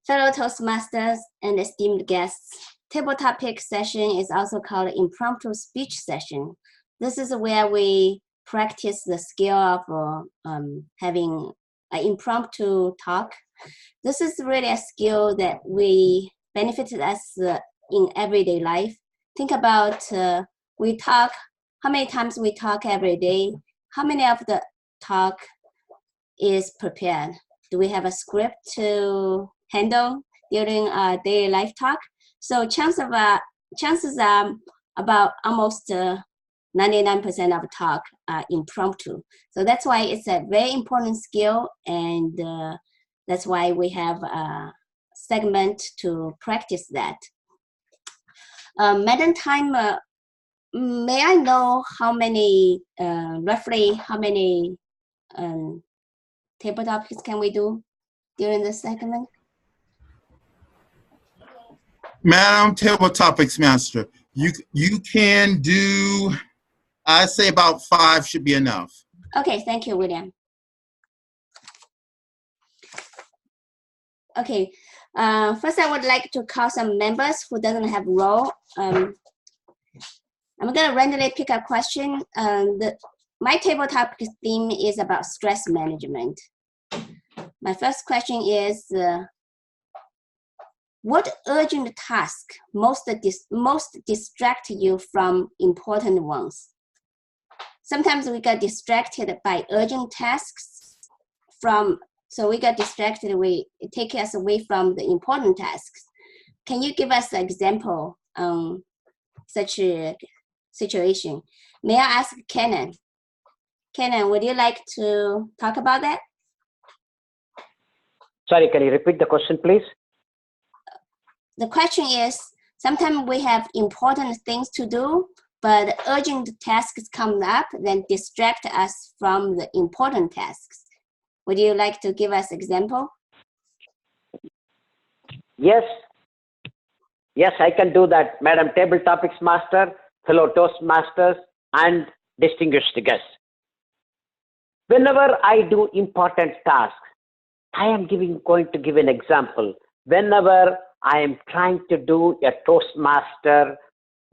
Fellow Toastmasters and esteemed guests, table topic session is also called impromptu speech session. This is where we practice the skill of having an impromptu talk. This is really a skill that we benefited us in everyday life. Think about we talk, how many times we talk every day, how many of the talk is prepared? Do we have a script to handle during our daily life talk? So chances are about almost 99% of talk are impromptu. So that's why it's a very important skill, and that's why we have a segment to practice that. Madam Timer, may I know how many, roughly how many table topics can we do during this segment? Madam Table Topics Master, you can do, I say about 5 should be enough. Okay, thank you, William. Okay, first I would like to call some members who doesn't have role. I'm gonna randomly pick a question. My table topic theme is about stress management. My first question is, what urgent task most distract you from important ones? Sometimes we get distracted by urgent tasks so we get distracted, it takes us away from the important tasks. Can you give us an example on such a situation? May I ask Kenan? Kenan, would you like to talk about that? Sorry, can you repeat the question, please? The question is, sometimes we have important things to do, but urgent tasks come up, then distract us from the important tasks. Would you like to give us example? Yes. Yes, I can do that, Madam Table Topics Master, fellow Toastmasters, and distinguished guests. Whenever I do important tasks, I am going to give an example. Whenever I am trying to do a Toastmaster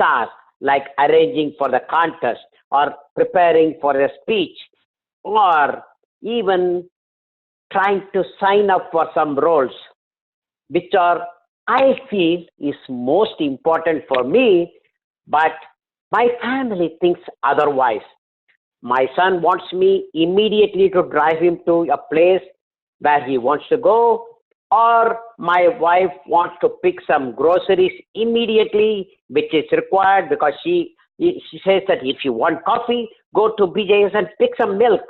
task, like arranging for the contest, or preparing for a speech, or even trying to sign up for some roles, which I feel is most important for me, but my family thinks otherwise. My son wants me immediately to drive him to a place where he wants to go, or my wife wants to pick some groceries immediately, which is required because she says that if you want coffee, go to BJ's and pick some milk.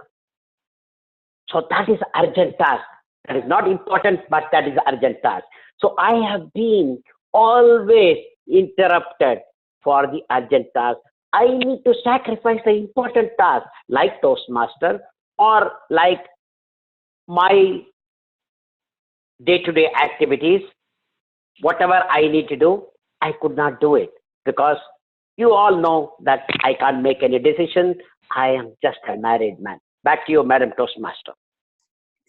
So that is urgent task. That is not important, but that is urgent task. So I have been always interrupted for the urgent task. I need to sacrifice the important task, like Toastmaster, or like my day-to-day activities. Whatever I need to do, I could not do it because you all know that I can't make any decision. I am just a married man. Back to you, Madam Toastmaster.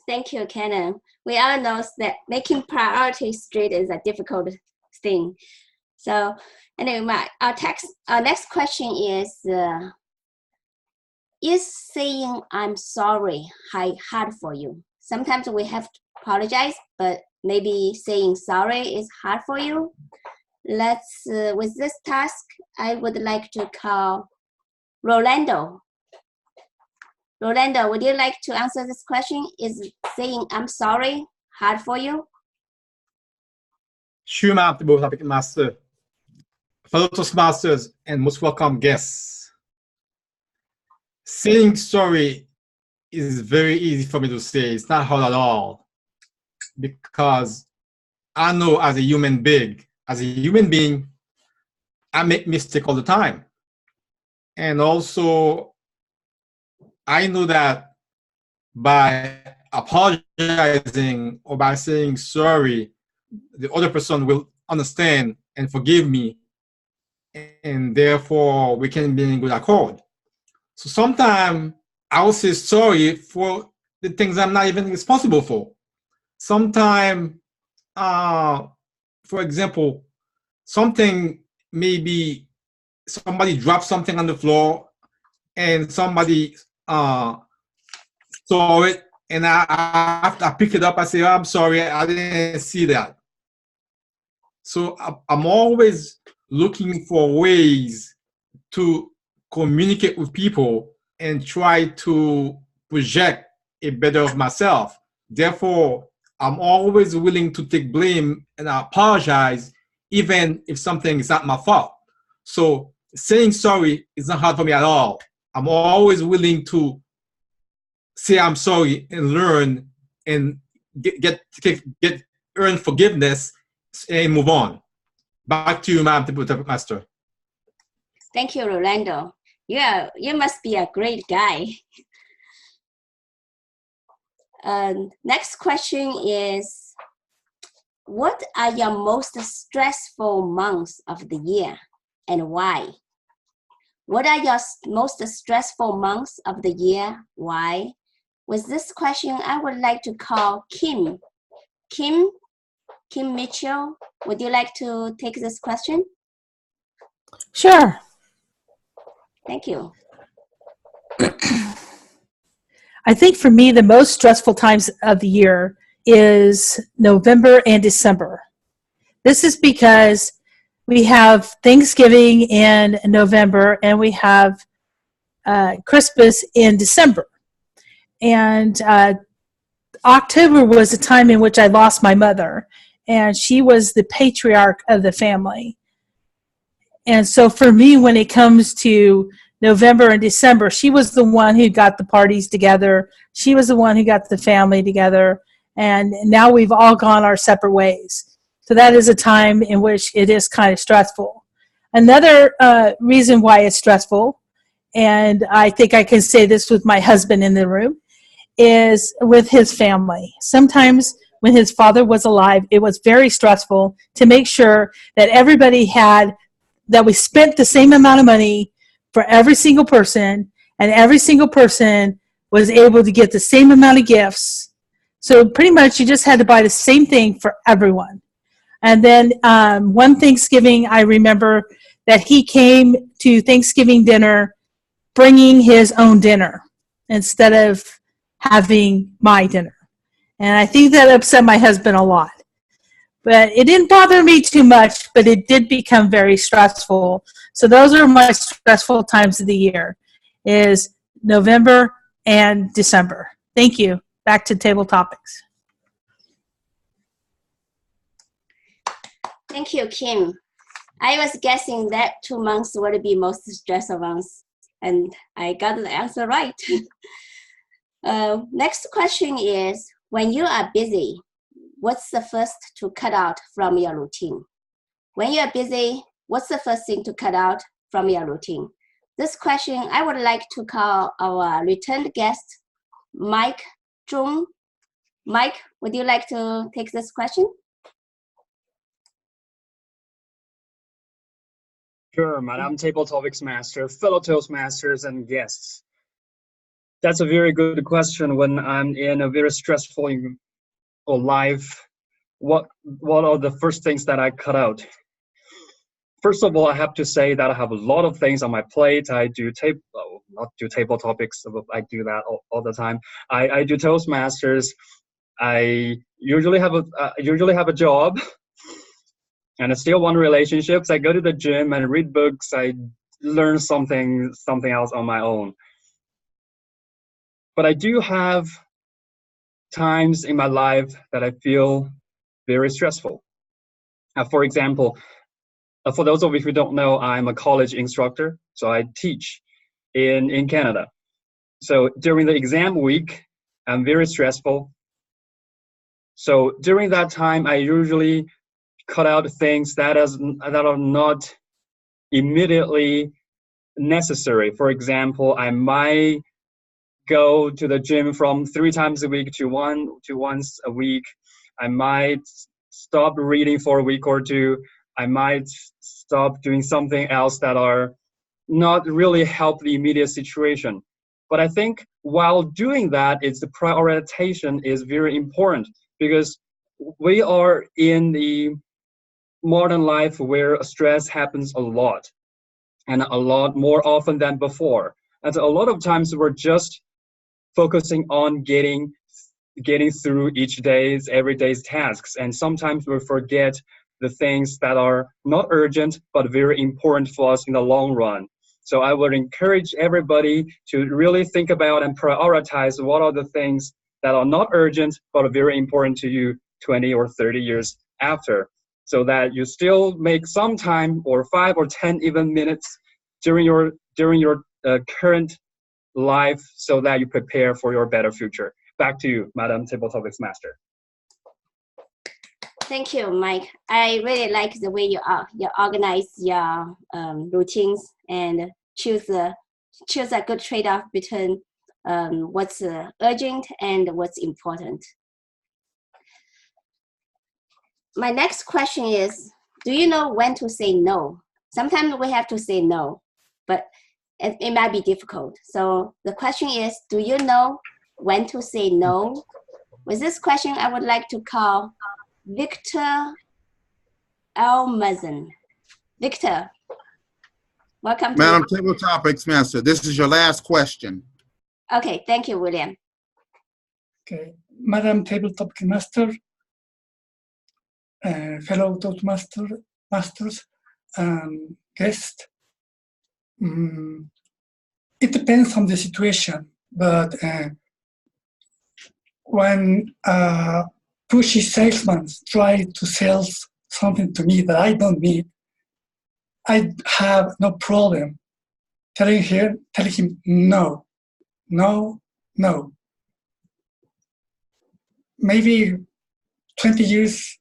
Thank you, Kenan. We all know that making priorities straight is a difficult thing. So anyway, our next question is saying I'm sorry hard for you? Sometimes we have to apologize, but maybe saying sorry is hard for you. Let's, with this task, I would like to call Rolando. Rolando, would you like to answer this question? Is saying I'm sorry hard for you? Sure, Madam Table Topic Master. Fellow Toastmasters and most welcome guests. Saying sorry is very easy for me to say. It's not hard at all. Because I know as a human being, I make mistakes all the time. And also, I know that by apologizing or by saying sorry, the other person will understand and forgive me, and therefore we can be in good accord. So sometimes I will say sorry for the things I'm not even responsible for. Sometimes, for example, something maybe somebody dropped something on the floor and somebody saw it, and I pick it up. I say, oh, I'm sorry, I didn't see that. So I'm always looking for ways to communicate with people and try to project a better of myself. Therefore, I'm always willing to take blame and apologize, even if something is not my fault. So saying sorry is not hard for me at all. I'm always willing to say I'm sorry and learn and get earn forgiveness and move on. Back to you, Madam Deputy Master. Thank you, Rolando. You must be a great guy. Next question is, what are your most stressful months of the year and why? What are your most stressful months of the year? Why? With this question, I would like to call Kim. Kim Mitchell, would you like to take this question? Sure. Thank you. I think for me, the most stressful times of the year is November and December. This is because we have Thanksgiving in November and we have Christmas in December. And October was a time in which I lost my mother, and she was the patriarch of the family. And so for me, when it comes to November and December, she was the one who got the parties together. She was the one who got the family together. And now we've all gone our separate ways. So that is a time in which it is kind of stressful. Another reason why it's stressful, and I think I can say this with my husband in the room, is with his family. Sometimes when his father was alive, it was very stressful to make sure that everybody that we spent the same amount of money for every single person, and every single person was able to get the same amount of gifts. So pretty much you just had to buy the same thing for everyone. And then one Thanksgiving, I remember that he came to Thanksgiving dinner bringing his own dinner instead of having my dinner. And I think that upset my husband a lot. But it didn't bother me too much, but it did become very stressful. So those are my stressful times of the year, is November and December. Thank you. Back to table topics. Thank you, Kim. I was guessing that 2 months would be most stressful months, and I got the answer right. Next question is, when you are busy, what's the first to cut out from your routine? When you are busy, what's the first thing to cut out from your routine? This question, I would like to call our returned guest, Mike Zhong. Mike, would you like to take this question? Sure, Madam Table Topics Master, fellow Toastmasters, and guests. That's a very good question. When I'm in a very stressful life, what are the first things that I cut out? First of all, I have to say that I have a lot of things on my plate. I do not do table topics, but I do that all the time. I do Toastmasters. I usually have a job, and I still want relationships. I go to the gym and read books. I learn something else on my own. But I do have times in my life that I feel very stressful. For example, for those of you who don't know, I'm a college instructor, so I teach in Canada. So during the exam week, I'm very stressful. So during that time, I usually cut out things that are not immediately necessary. For example, I might go to the gym from 3 times a week to once a week. I might stop reading for a week or two. I might stop doing something else that are not really help the immediate situation. But I think while doing that, the prioritization is very important, because we are in the modern life where stress happens a lot, and a lot more often than before. And a lot of times we're just focusing on getting through every day's tasks, and sometimes we forget the things that are not urgent but very important for us in the long run. So I would encourage everybody to really think about and prioritize what are the things that are not urgent but are very important to you 20 or 30 years after, so that you still make some time, or 5 or 10 even minutes during your current life, so that you prepare for your better future. Back to you, Madam Table Topics Master. Thank you, Mike. I really like the way you organize your routines and choose a good trade-off between what's urgent and what's important. My next question is, do you know when to say no? Sometimes we have to say no, but it might be difficult. So the question is, do you know when to say no? With this question, I would like to call Victor Almazen. Victor, welcome. Madam Table Topics Master, this is your last question. Okay, thank you, William. Okay, Madam Table Topic Master, fellow Toastmasters, guest. It depends on the situation, but when a pushy salesman tries to sell something to me that I don't need, I have no problem telling him no, no, no. Maybe 20 years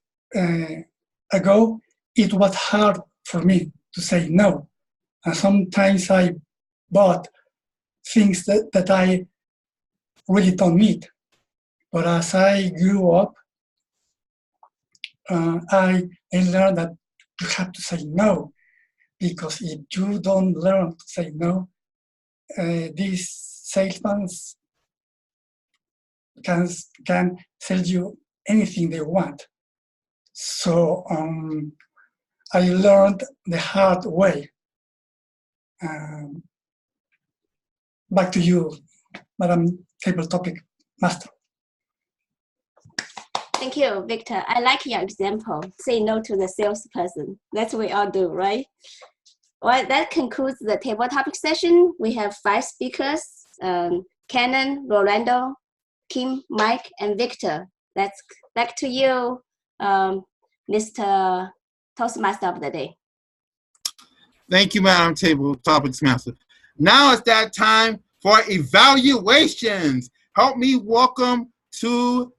ago, it was hard for me to say no. And sometimes I bought things that I really don't need. But as I grew up, I learned that you have to say no, because if you don't learn to say no, these salesmen can sell you anything they want. So I learned the hard way. Back to you, Madam Table Topic Master. Thank you, Victor. I like your example. Say no to the salesperson. That's what we all do, right? Well, that concludes the table topic session. We have 5 speakers, Cannon, Rolando, Kim, Mike, and Victor. That's back to you, Mr. Toastmaster of the Day. Thank you, Madam Table Topics Master. Now it's that time for evaluations. Help me welcome to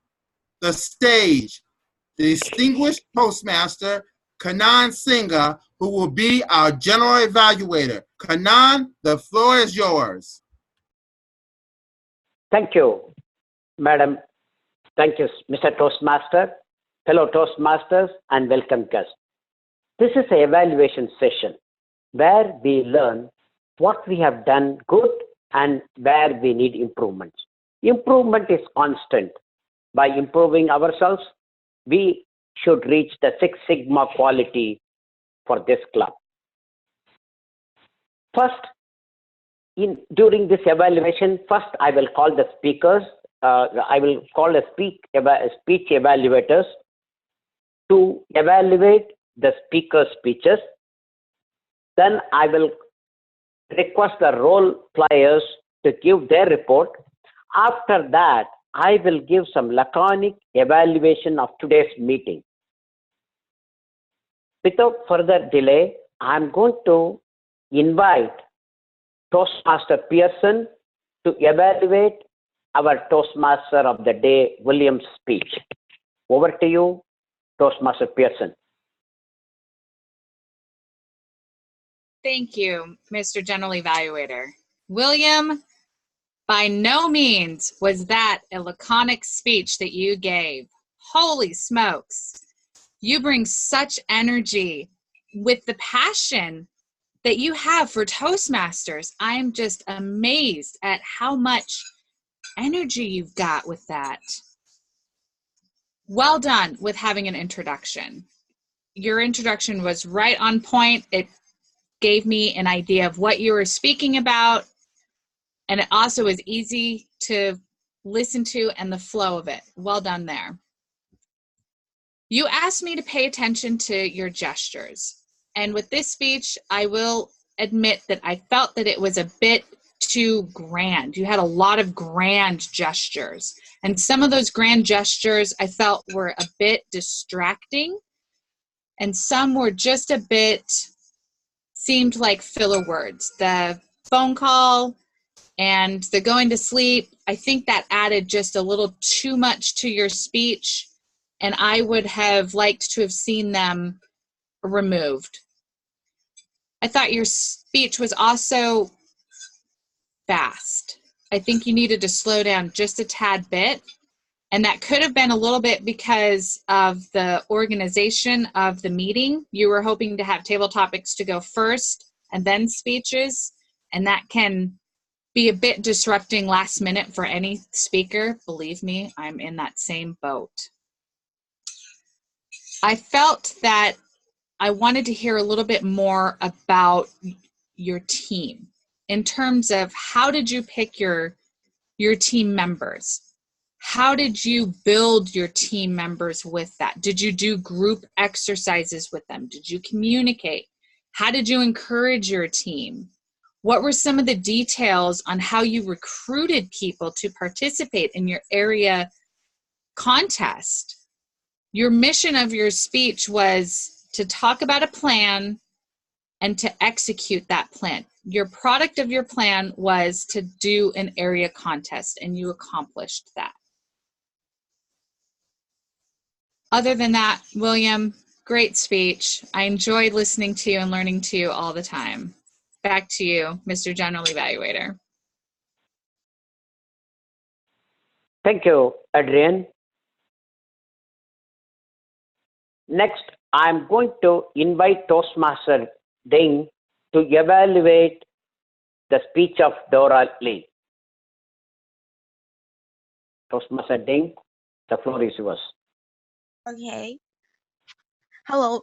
the stage the distinguished Toastmaster, Kanan Singha, who will be our general evaluator. Kanan, the floor is yours. Thank you, Madam. Thank you, Mr. Toastmaster, fellow Toastmasters, and welcome guests. This is an evaluation session where we learn what we have done good and where we need improvements. Improvement is constant. By improving ourselves, we should reach the 6 Sigma quality for this club. First, during this evaluation, I will call the speakers. I will call a speech evaluators to evaluate the speaker's speeches. Then I will request the role players to give their report. After that, I will give some laconic evaluation of today's meeting. Without further delay, I'm going to invite Toastmaster Pearson to evaluate our Toastmaster of the Day, William's speech. Over to you, Toastmaster Pearson. Thank you, Mr. General Evaluator. William, by no means was that a laconic speech that you gave. Holy smokes. You bring such energy with the passion that you have for Toastmasters. I am just amazed at how much energy you've got with that. Well done with having an introduction. Your introduction was right on point. It gave me an idea of what you were speaking about, and it also was easy to listen to and the flow of it. Well done there. You asked me to pay attention to your gestures. And with this speech, I will admit that I felt that it was a bit too grand. You had a lot of grand gestures. And some of those grand gestures I felt were a bit distracting. And some were just a bit, seemed like filler words. The phone call and the going to sleep, I think that added just a little too much to your speech. And I would have liked to have seen them removed. I thought your speech was also fast. I think you needed to slow down just a tad bit. And that could have been a little bit because of the organization of the meeting. You were hoping to have table topics to go first and then speeches. And that can be a bit disrupting last minute for any speaker. Believe me, I'm in that same boat. I felt that I wanted to hear a little bit more about your team in terms of how did you pick your team members? How did you build your team members with that? Did you do group exercises with them? Did you communicate? How did you encourage your team? What were some of the details on how you recruited people to participate in your area contest? Your mission of your speech was to talk about a plan and to execute that plan. Your product of your plan was to do an area contest, and you accomplished that. Other than that, William, great speech. I enjoyed listening to you and learning to you all the time. Back to you, Mr. General Evaluator. Thank you, Adrian. Next, I'm going to invite Toastmaster Ding to evaluate the speech of Dora Lee. Toastmaster Ding, the floor is yours. Okay. Hello,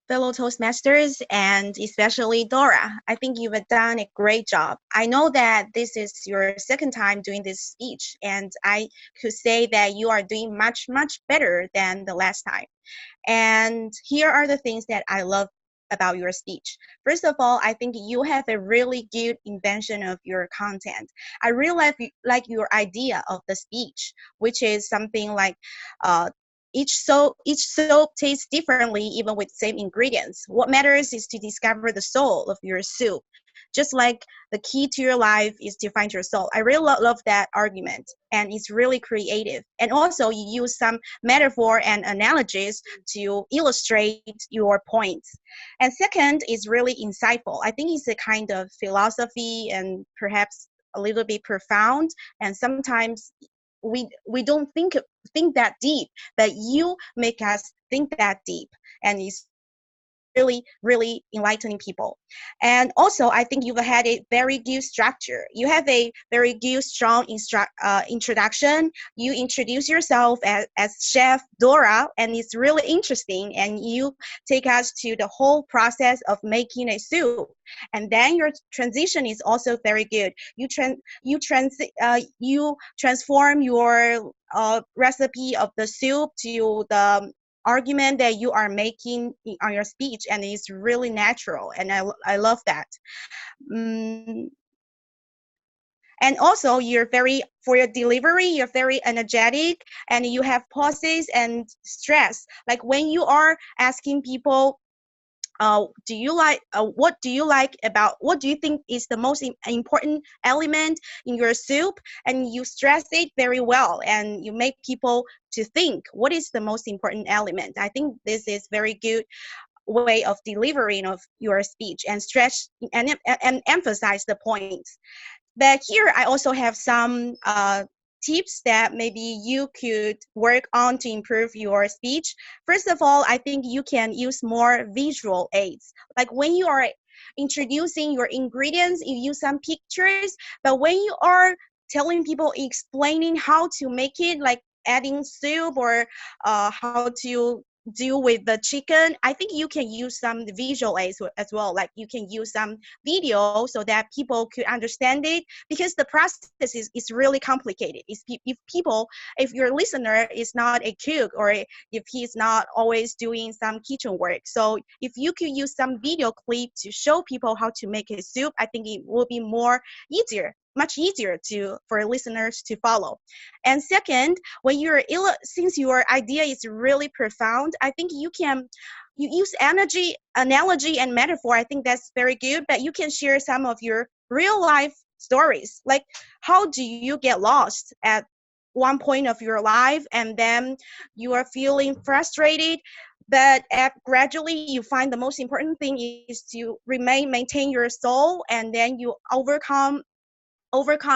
fellow Toastmasters, and especially Dora. I think you've done a great job. I know that this is your second time doing this speech, and I could say that you are doing much, much better than the last time. And here are the things that I love about your speech. First of all, I think you have a really good invention of your content. I really like your idea of the speech, which is something like each soap tastes differently even with same ingredients. What matters is to discover the soul of your soup. Just like the key to your life is to find your soul. I really love that argument, and it's really creative. And also you use some metaphor and analogies to illustrate your points. And second is really insightful. I think it's a kind of philosophy and perhaps a little bit profound, and sometimes we don't think that deep, but you make us think that deep, and it's really enlightening people. And also, I think you've had a very good structure. You have a very good, strong introduction. You introduce yourself as Chef Dora, and it's really interesting. And you take us to the whole process of making a soup. And then your transition is also very good. You transform your recipe of the soup to the argument that you are making on your speech, and it's really natural, and I love that. And also for your delivery, you're very energetic, and you have pauses and stress. Like when you are asking people, what do you think is the most important element in your soup, and you stress it very well, and you make people to think what is the most important element. I think this is very good way of delivering of your speech and stretch and emphasize the points. But here I also have some tips that maybe you could work on to improve your speech. First of all, I think you can use more visual aids. Like when you are introducing your ingredients, you use some pictures, but when you are telling people, explaining how to make it, like adding soup or how to deal with the chicken, I think you can use some visual aids as well. Like you can use some video so that people could understand it, because the process is really complicated. If your listener is not a cook, or if he's not always doing some kitchen work, so if you could use some video clip to show people how to make a soup, I think it will be much easier for listeners to follow. And second, when since your idea is really profound, I think you use analogy and metaphor. I think that's very good, but you can share some of your real life stories. Like, how do you get lost at one point of your life, and then you are feeling frustrated, but gradually you find the most important thing is to maintain your soul, and then you overcome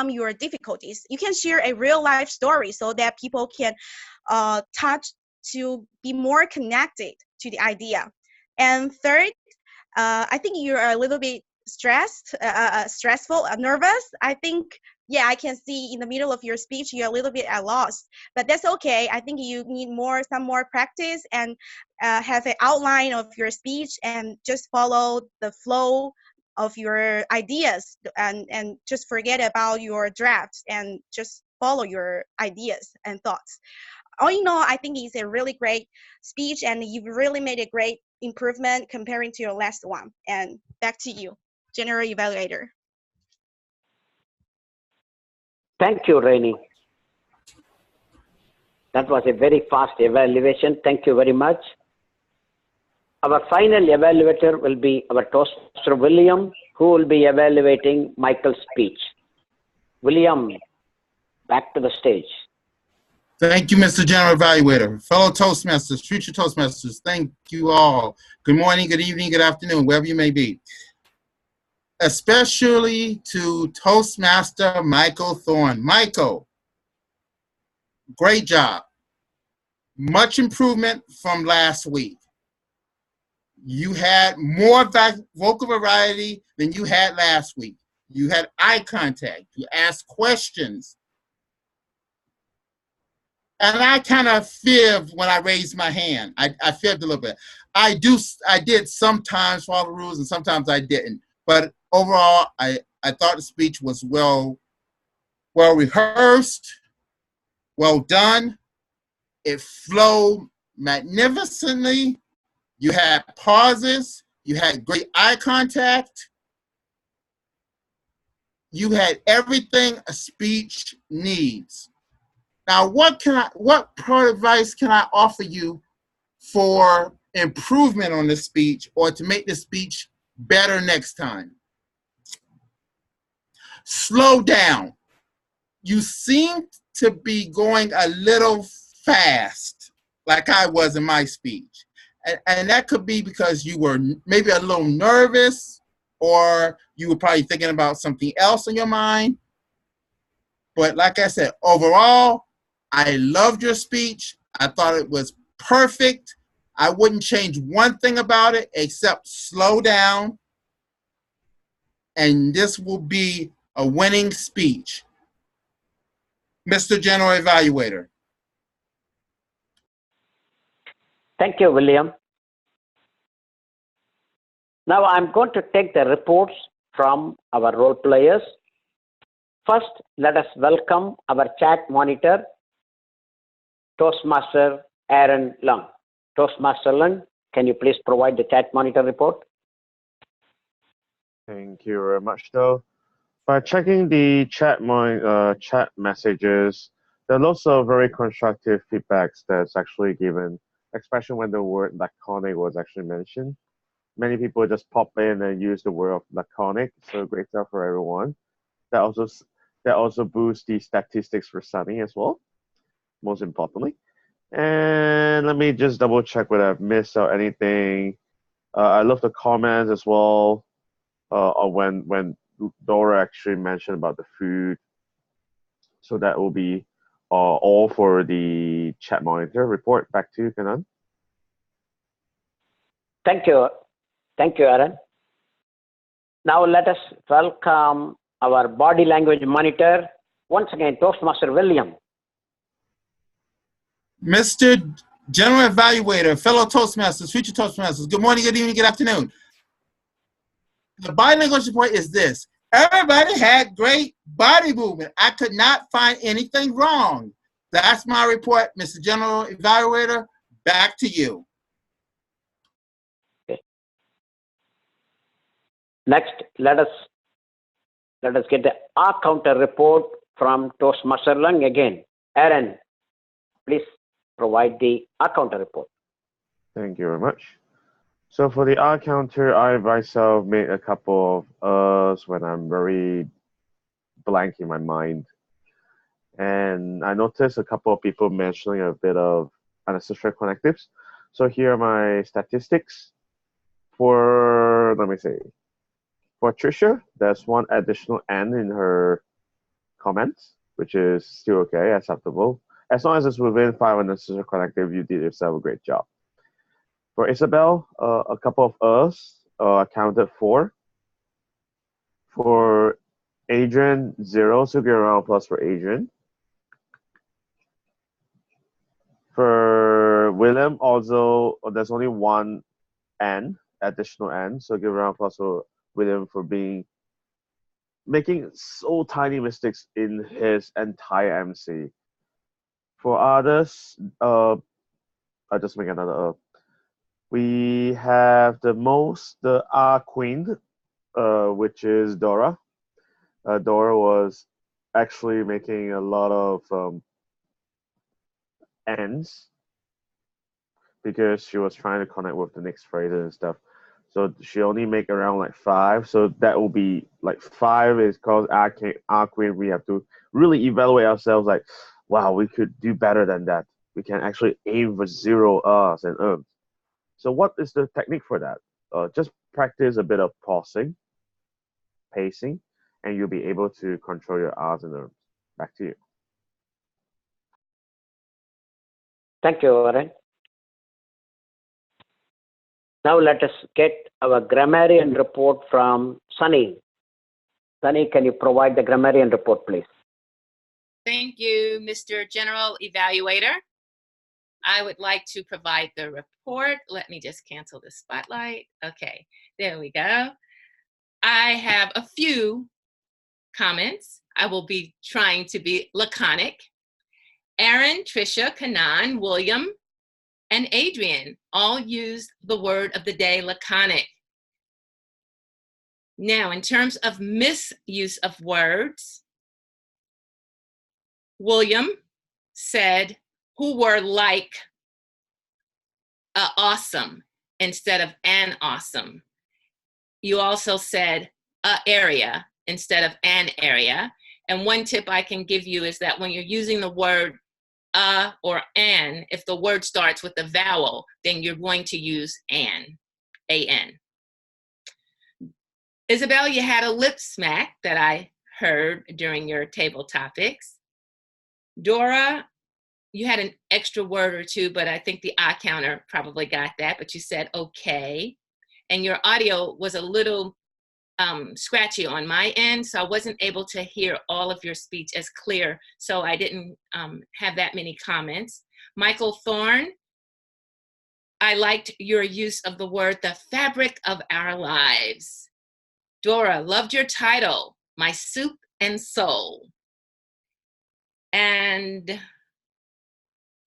your difficulties. You can share a real life story so that people can touch to be more connected to the idea. And third, I think you're a little bit stressful, nervous. I think, yeah, I can see in the middle of your speech you're a little bit at loss, but that's okay. I think you need some more practice and have an outline of your speech and just follow the flow of your ideas, and just forget about your drafts and just follow your ideas and thoughts. All in all, I think it's a really great speech, and you've really made a great improvement comparing to your last one. And back to you, General Evaluator. Thank you, Rainey. That was a very fast evaluation. Thank you very much. Our final evaluator will be our Toastmaster William, who will be evaluating Michael's speech. William, back to the stage. Thank you, Mr. General Evaluator. Fellow Toastmasters, future Toastmasters, thank you all. Good morning, good evening, good afternoon, wherever you may be. Especially to Toastmaster Michael Thorne. Michael, great job. Much improvement from last week. You had more vocal variety than you had last week. You had eye contact. You asked questions. And I kind of fibbed when I raised my hand. I fibbed a little bit. I did sometimes follow the rules and sometimes I didn't. But overall, I thought the speech was well rehearsed, well done. It flowed magnificently. You had pauses. You had great eye contact. You had everything a speech needs. Now, what part of advice can I offer you for improvement on this speech or to make this speech better next time? Slow down. You seem to be going a little fast, like I was in my speech. And that could be because you were maybe a little nervous, or you were probably thinking about something else in your mind. But like I said, overall, I loved your speech. I thought it was perfect. I wouldn't change one thing about it except slow down. And this will be a winning speech. Mr. General Evaluator. Thank you, William. Now I'm going to take the reports from our role players. First, let us welcome our chat monitor, Toastmaster Aaron Lung. Toastmaster Lung, can you please provide the chat monitor report? Thank you very much, though. By checking the chat messages, there are lots of very constructive feedbacks that's actually given, especially when the word laconic was actually mentioned. Many people just pop in and use the word of laconic, so great stuff for everyone. That also boosts the statistics for Sunny as well, most importantly. And let me just double check whether I've missed out anything. I love the comments as well. When Dora actually mentioned about the food. So that will be all for the chat monitor report. Back to you, Kanan. Thank you. Thank you, Aaron. Now let us welcome our body language monitor, once again, Toastmaster William. Mr. General Evaluator, fellow Toastmasters, future Toastmasters, good morning, good evening, good afternoon. The body language report is this. Everybody had great body movement. I could not find anything wrong. That's my report, Mr. General Evaluator. Back to you. Okay. Next, let us get the R counter report from Toastmaster Lung again. Aaron, please provide the R counter report. Thank you very much. So for the R counter, I myself made a couple of when I'm very blank in my mind. And I noticed a couple of people mentioning a bit of unnecessary connectives. So here are my statistics. For, let me see, for Trisha, there's one additional N in her comments, which is still okay, acceptable. As long as it's within 5 unnecessary connectives, you did yourself a great job. For Isabel, a couple of us accounted for. For Adrian, 0, so give a round of applause for Adrian. For William, also, there's only one N, additional N, so give a round of applause for William for making so tiny mistakes in his entire MC. For others, I'll just make another we have the R Queen, which is Dora. Dora was actually making a lot of ends because she was trying to connect with the next phrase and stuff. So she only make around like 5. So that will be like 5 is called R Queen. We have to really evaluate ourselves like, wow, we could do better than that. We can actually aim for 0 R's and ums. So what is the technique for that? Just practice a bit of pausing, pacing, and you'll be able to control your R's and ums. Back to you. Thank you, Aaron. Now let us get our grammarian report from Sunny. Sunny, can you provide the grammarian report, please? Thank you, Mr. General Evaluator. I would like to provide the report. Let me just cancel the spotlight. Okay, there we go. I have a few comments. I will be trying to be laconic. Aaron, Trisha, Kanan, William, and Adrian all used the word of the day, laconic. Now, in terms of misuse of words, William said, who were like awesome instead of an awesome. You also said area instead of an area. And one tip I can give you is that when you're using the word or an, if the word starts with a vowel, then you're going to use an, A-N. Isabel, you had a lip smack that I heard during your table topics. Dora, you had an extra word or two, but I think the I counter probably got that, but you said okay. And your audio was a little scratchy on my end, so I wasn't able to hear all of your speech as clear, so I didn't have that many comments. Michael Thorne, I liked your use of the word, the fabric of our lives. Dora, loved your title, My Soup and Soul. And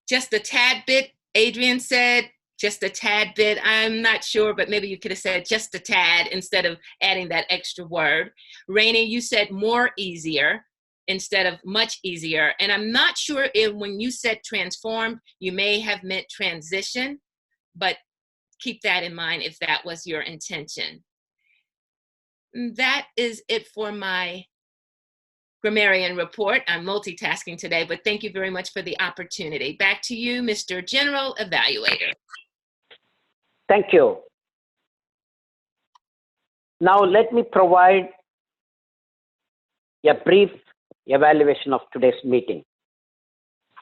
just a tad bit, Adrian said, just a tad bit. I'm not sure, but maybe you could have said just a tad instead of adding that extra word. Rainey, you said more easier instead of much easier. And I'm not sure if when you said transformed, you may have meant transition, but keep that in mind if that was your intention. That is it for my grammarian report. I'm multitasking today, but thank you very much for the opportunity. Back to you, Mr. General Evaluator. Thank you. Now let me provide a brief evaluation of today's meeting.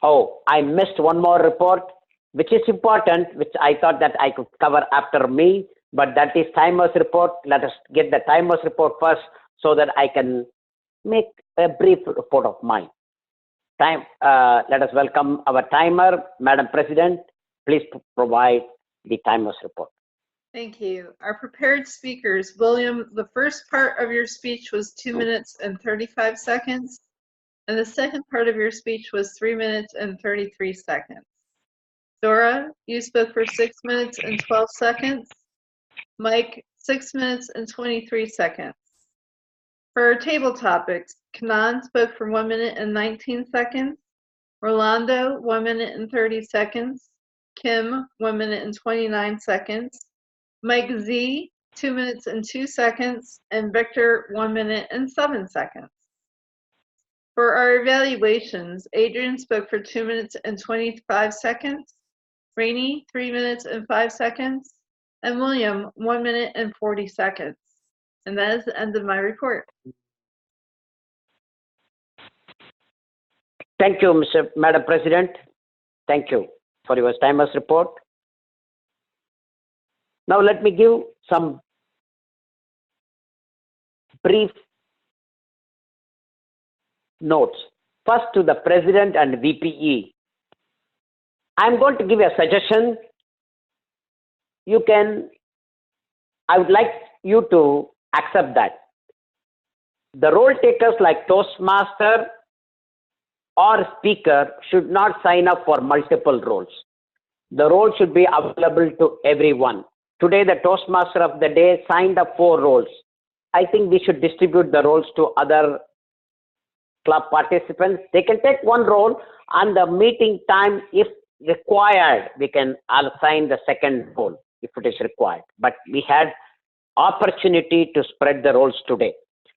Oh, I missed one more report, which is important, which I thought that I could cover after me, but that is timer's report. Let us get the timer's report first so that I can make a brief report of mine. Let us welcome our timer. Madam President, please provide the timer's report. Thank you. Our prepared speakers, William, the first part of your speech was 2 minutes and 35 seconds, and the second part of your speech was 3 minutes and 33 seconds. Dora, you spoke for 6 minutes and 12 seconds. Mike, 6 minutes and 23 seconds. For our table topics, Kanan spoke for 1 minute and 19 seconds. Rolando, 1 minute and 30 seconds. Kim, 1 minute and 29 seconds. Mike Z, 2 minutes and 2 seconds. And Victor, 1 minute and 7 seconds. For our evaluations, Adrian spoke for 2 minutes and 25 seconds. Rainey, 3 minutes and 5 seconds. And William, 1 minute and 40 seconds. And that is the end of my report. Thank you, Madam President. Thank you for your timer's report. Now let me give some brief notes. First to the President and VPE. I'm going to give a suggestion. I would like you to accept that. The role takers like Toastmaster or speaker should not sign up for multiple roles. The role should be available to everyone. Today, the Toastmaster of the day signed up 4 roles. I think we should distribute the roles to other club participants. They can take 1 role, and the meeting time, if required, we can assign the second role if it is required. But we had opportunity to spread the roles today.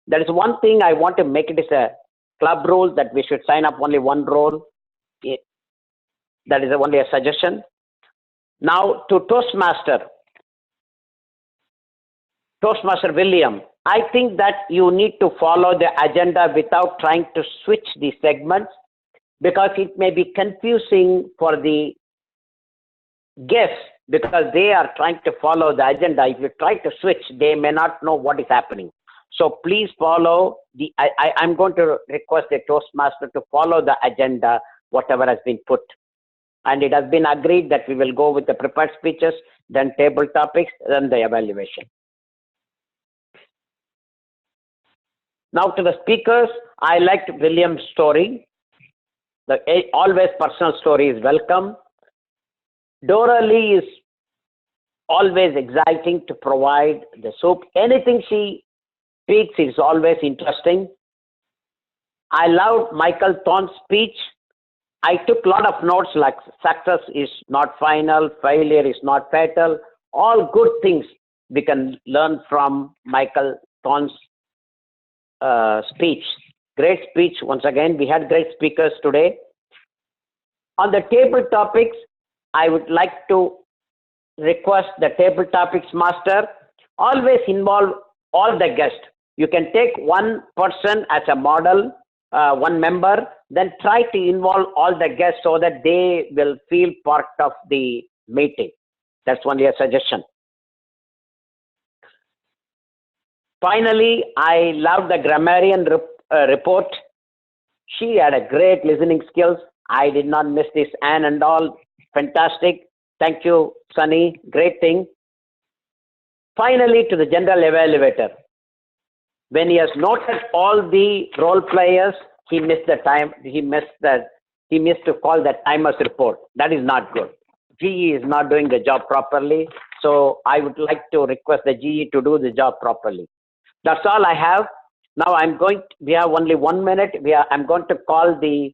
There is one thing I want to make it is a club rule that we should sign up only 1 role. That is only a suggestion. Now to Toastmaster William, I think that you need to follow the agenda without trying to switch the segments, because it may be confusing for the guests because they are trying to follow the agenda. If you try to switch, they may not know what is happening. So please follow I'm going to request the Toastmaster to follow the agenda, whatever has been put. And it has been agreed that we will go with the prepared speeches, then table topics, then the evaluation. Now to the speakers, I liked William's story. The always personal story is welcome. Dora Lee is always exciting to provide the soup. Anything she speaks is always interesting. I loved Michael Thorne's speech. I took a lot of notes like success is not final, failure is not fatal. All good things we can learn from Michael Thorne's speech. Great speech once again. We had great speakers today. On the table topics, I would like to request the table topics master always involve all the guests. You can take 1 person as a model, 1 member, then try to involve all the guests so that they will feel part of the meeting. That's only a suggestion. Finally, I love the grammarian report. She had a great listening skills. I did not miss this Anne and all. Fantastic. Thank you, Sunny. Great thing. Finally, to the general evaluator. When he has noted all the role players, he missed the time. He missed to call the timer's report. That is not good. GE is not doing the job properly. So I would like to request the GE to do the job properly. That's all I have. Now we have only 1 minute. I'm going to call the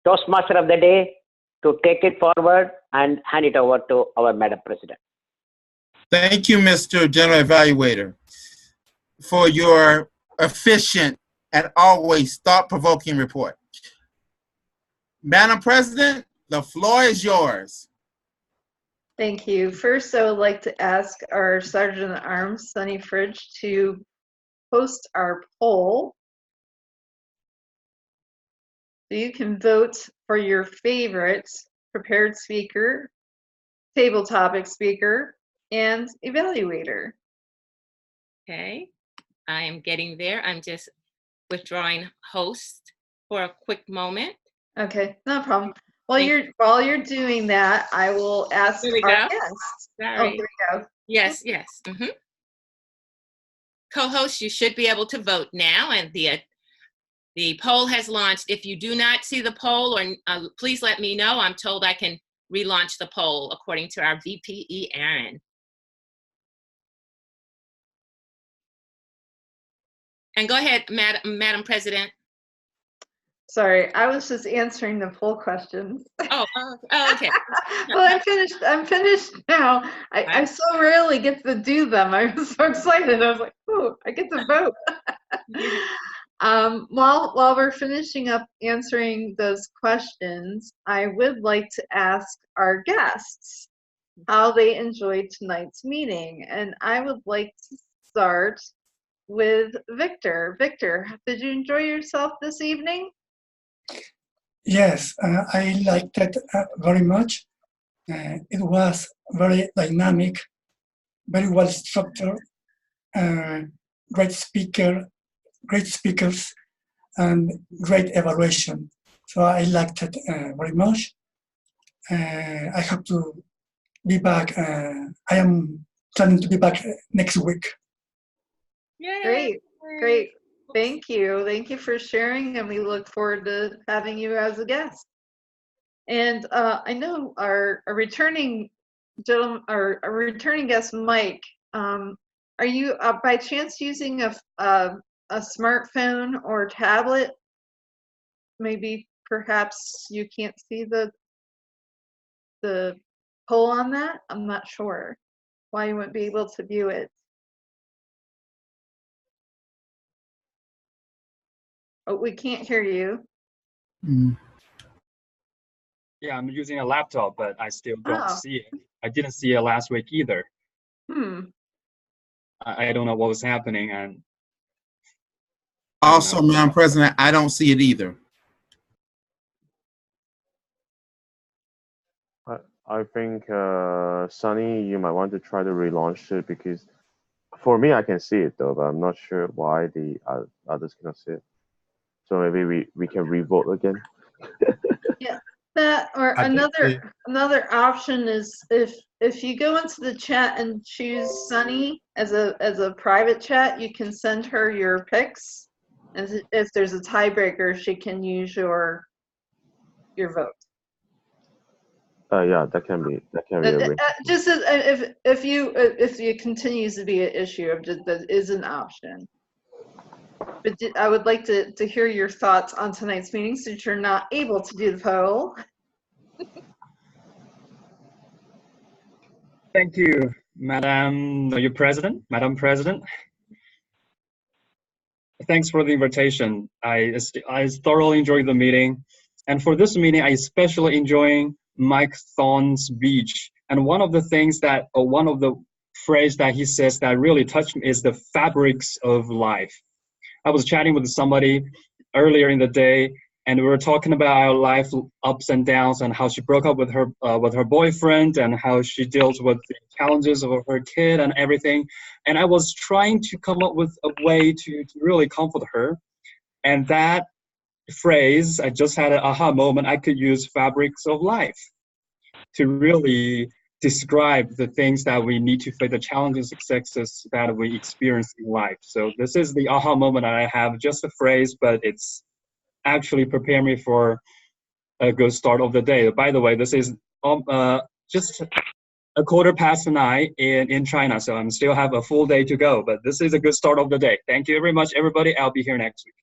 Toastmaster of the day to take it forward and hand it over to our Madam President. Thank you, Mr. General Evaluator, for your efficient and always thought-provoking report. Madam President, the floor is yours. Thank you. First, I would like to ask our Sergeant at Arms, Sonny Fridge, to post our poll. So you can vote for your favorite prepared speaker, table topic speaker, and evaluator. Okay, I am getting there. I'm just withdrawing host for a quick moment. Okay, no problem. While you're doing that, I will ask There we our go. guests. Sorry. Oh, there we go. Yes, yes. Co-host, you should be able to vote now, and the poll has launched. If you do not see the poll, or please let me know. I'm told I can relaunch the poll according to our VPE, Aaron. And go ahead, Madam President. Sorry, I was just answering the poll questions. Oh, okay. Well, I'm finished now. I so rarely get to do them. I was so excited. I was like, oh, I get to vote. While we're finishing up answering those questions, I would like to ask our guests how they enjoyed tonight's meeting. And I would like to start with Victor. Victor, did you enjoy yourself this evening? Yes, I liked it very much. It was very dynamic, very well structured, great speakers, and great evaluation. So I liked it very much. I hope to be back. I am planning to be back next week. Great, great. Thank you. Thank you for sharing, and we look forward to having you as a guest. And I know our returning gentleman, our returning guest, Mike. Are you by chance using a smartphone or tablet? Maybe perhaps you can't see the poll on that. I'm not sure why you wouldn't be able to view it. Oh, we can't hear you. Yeah, I'm using a laptop, but I still don't see it. I didn't see it last week either. I don't know what was happening. And also, Madam President, I don't see it either. I think, Sunny, you might want to try to relaunch it, because for me, I can see it though, but I'm not sure why the others cannot see it. So maybe we can revote again. Yeah, that or another option is if you go into the chat and choose Sunny as a private chat, you can send her your picks, and if there's a tiebreaker, she can use your vote. Yeah, that can be arranged. Just as, if it continues to be an issue, that is an option. But I would like to hear your thoughts on tonight's meeting, since you're not able to do the poll. thank you, Madam President. Thanks for the invitation. I thoroughly enjoyed the meeting, and for this meeting, I especially enjoying Mike Thorne's speech. And one of the things that, or one of the phrase that he says that really touched me is the fabrics of life. I was chatting with somebody earlier in the day, and we were talking about our life ups and downs, and how she broke up with her boyfriend, and how she deals with the challenges of her kid and everything. And I was trying to come up with a way to really comfort her. And that phrase, I just had an aha moment. I could use fabrics of life to really describe the things that we need to face, the challenges, successes that we experience in life. So this is the aha moment that I have, just a phrase, but it's actually prepared me for a good start of the day. By the way, this is just a 9:15 in China, so I still have a full day to go, but this is a good start of the day. Thank you very much, everybody. I'll be here next week.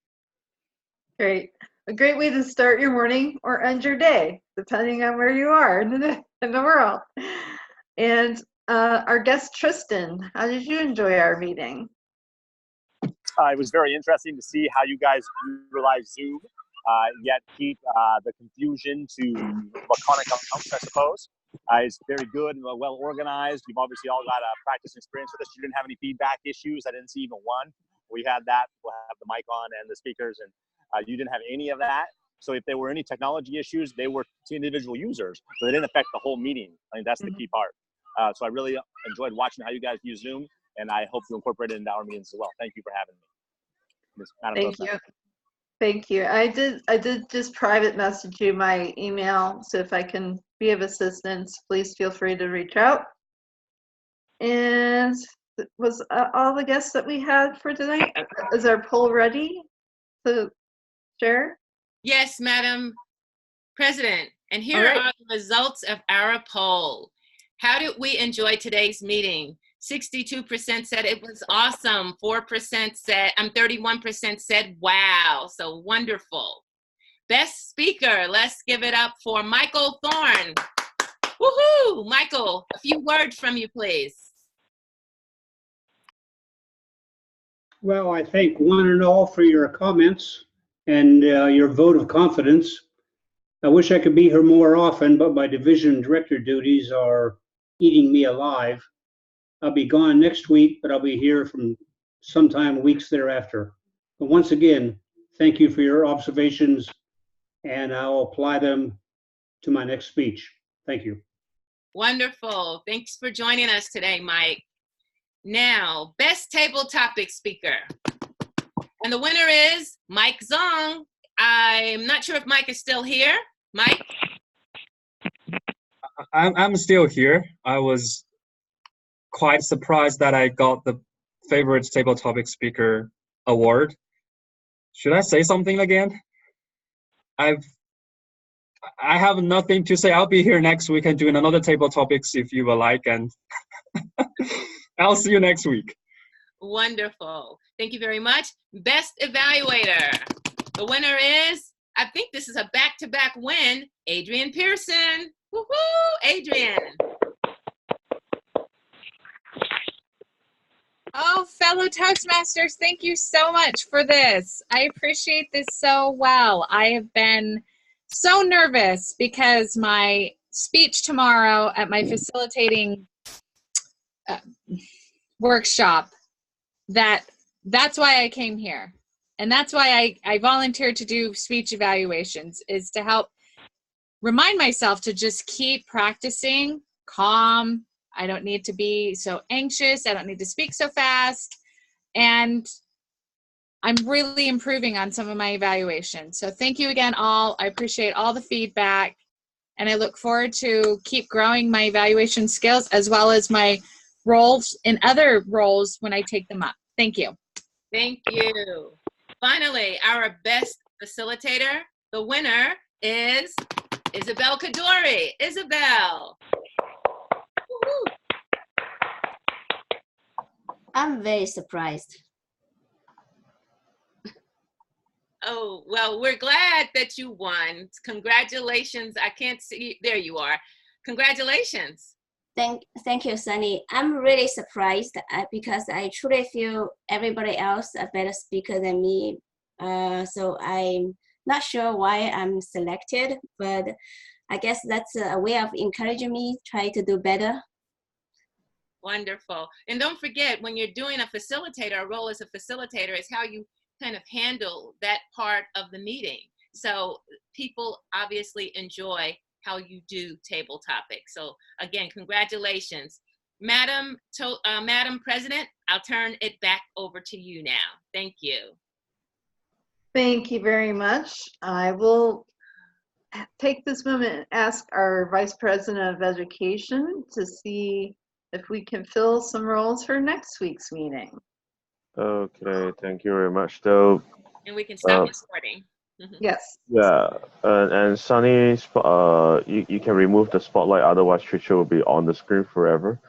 Great. A great way to start your morning or end your day, depending on where you are in the world. And our guest, Tristan, how did you enjoy our meeting? It was very interesting to see how you guys utilize Zoom, yet keep the confusion to laconic amounts, I suppose. It's very good and well organized. You've obviously all got practice experience with this. You didn't have any feedback issues. I didn't see even one. We had that. We'll have the mic on and the speakers, and you didn't have any of that. So if there were any technology issues, they were to individual users, but they didn't affect the whole meeting. I think that's the key part. So I really enjoyed watching how you guys use Zoom, and I hope to incorporate it into our meetings as well. Thank you for having me. Madam Thank you. Thank you. I did just private message you my email, so if I can be of assistance, please feel free to reach out. And was all the guests that we had for tonight? Is our poll ready to share? Yes, Madam President. And here All right. are the results of our poll. How did we enjoy today's meeting? 62% said it was awesome. 4% said, 31% said wow. So wonderful. Best speaker, let's give it up for Michael Thorne. Woohoo! Michael, a few words from you, please. Well, I thank one and all for your comments and your vote of confidence. I wish I could be here more often, but my division director duties are eating me alive. I'll be gone next week, but I'll be here from sometime weeks thereafter. But once again, thank you for your observations, and I'll apply them to my next speech. Thank you. Wonderful. Thanks for joining us today, Mike. Now, best table topic speaker. And the winner is Mike Zong. I'm not sure if Mike is still here. Mike? I'm still here. I was quite surprised that I got the favorite table topic speaker award. Should I say something again? I have nothing to say. I'll be here next week and doing another table topics if you would like, and I'll see you next week. Wonderful. Thank you very much. Best evaluator. The winner is, I think this is a back-to-back win, Adrian Pearson. Woohoo, Adrian. Oh, fellow Toastmasters, thank you so much for this. I appreciate this so well. I have been so nervous because my speech tomorrow at my facilitating workshop, that's why I came here. And that's why I volunteered to do speech evaluations, is to help remind myself to just keep practicing, calm. I don't need to be so anxious. I don't need to speak so fast. And I'm really improving on some of my evaluations. So thank you again, all. I appreciate all the feedback. And I look forward to keep growing my evaluation skills as well as my roles in other roles when I take them up. Thank you. Thank you. Finally, our best facilitator. The winner is Isabel Kadori. Isabel. Woo-hoo. I'm very surprised. Oh, well, we're glad that you won. Congratulations. I can't see. There you are. Congratulations. Thank you, Sunny. I'm really surprised because I truly feel everybody else a better speaker than me. So I'm not sure why I'm selected, but I guess that's a way of encouraging me, try to do better. Wonderful. And don't forget, when you're doing a facilitator, a role as a facilitator is how you kind of handle that part of the meeting. So people obviously enjoy how you do table topics. So again, congratulations. Madam President, I'll turn it back over to you now. Thank you. Thank you very much. I will take this moment and ask our Vice President of Education to see if we can fill some roles for next week's meeting. Okay, thank you very much. So, And we can stop recording. Yes. yeah, and Sunny, you can remove the spotlight, otherwise Trisha will be on the screen forever.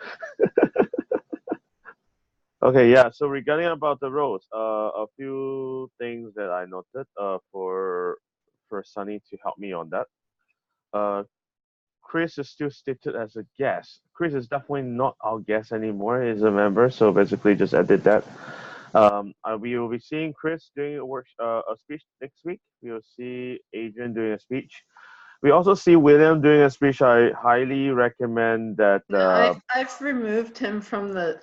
Okay, yeah, so regarding about the roles, a few things that I noted for Sunny to help me on that. Chris is still stated as a guest. Chris is definitely not our guest anymore. He's a member, so basically just edit that. We will be seeing Chris doing a speech next week. We will see Adrian doing a speech. We also see William doing a speech. I highly recommend that. I've removed him from the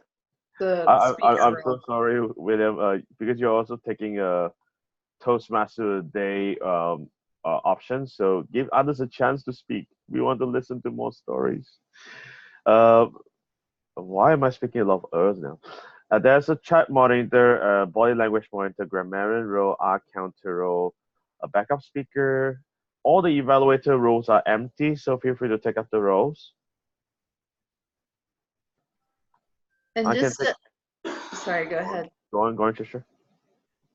I'm speaker so sorry, William, because you're also taking a Toastmaster Day option. So give others a chance to speak. We want to listen to more stories. Why am I speaking a lot of Earth now? There's a chat monitor, body language monitor, grammarian role, art counter role, a backup speaker. All the evaluator roles are empty, so feel free to take up the roles. And I just can sorry, go ahead. Go on, Trisha.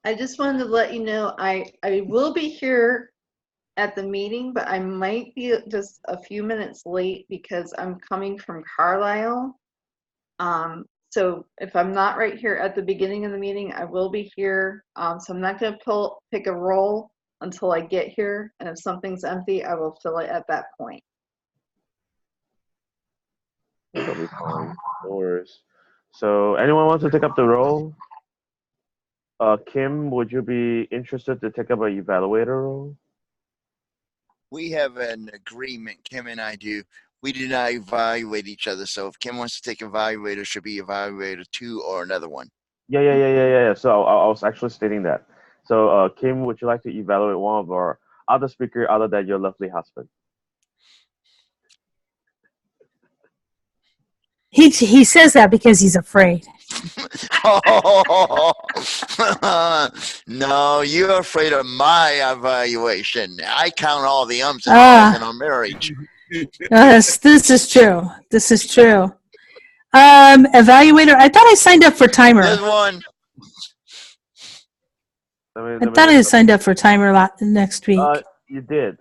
I just wanted to let you know I will be here at the meeting, but I might be just a few minutes late because I'm coming from Carlisle. So if I'm not right here at the beginning of the meeting, I will be here. So I'm not going to pick a role until I get here, and if something's empty, I will fill it at that point. That'll be fine. No worries. So anyone want to take up the role? Kim, would you be interested to take up an evaluator role? We have an agreement, Kim and I do. We do not evaluate each other. So if Kim wants to take evaluator, it should be evaluator 2 or another one. Yeah. So I was actually stating that. So Kim, would you like to evaluate one of our other speakers other than your lovely husband? He says that because he's afraid. No, you're afraid of my evaluation. I count all the ums and ahs in our marriage. Yes, this is true. This is true. Evaluator, I thought I signed up for timer. There's one. I thought I signed up for timer next week. You did.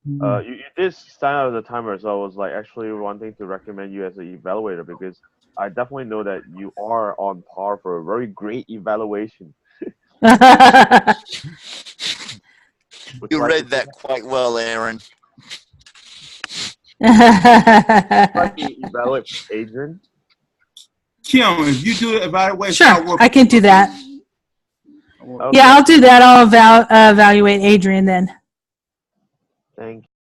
You did sign up as a timer, so I was like actually wanting to recommend you as an evaluator because I definitely know that you are on par for a very great evaluation. You read that quite well, Aaron. Evaluate Adrian. Kim, if you do the evaluation, sure, I can do that. Okay. Yeah, I'll do that. I'll evaluate Adrian then. Thank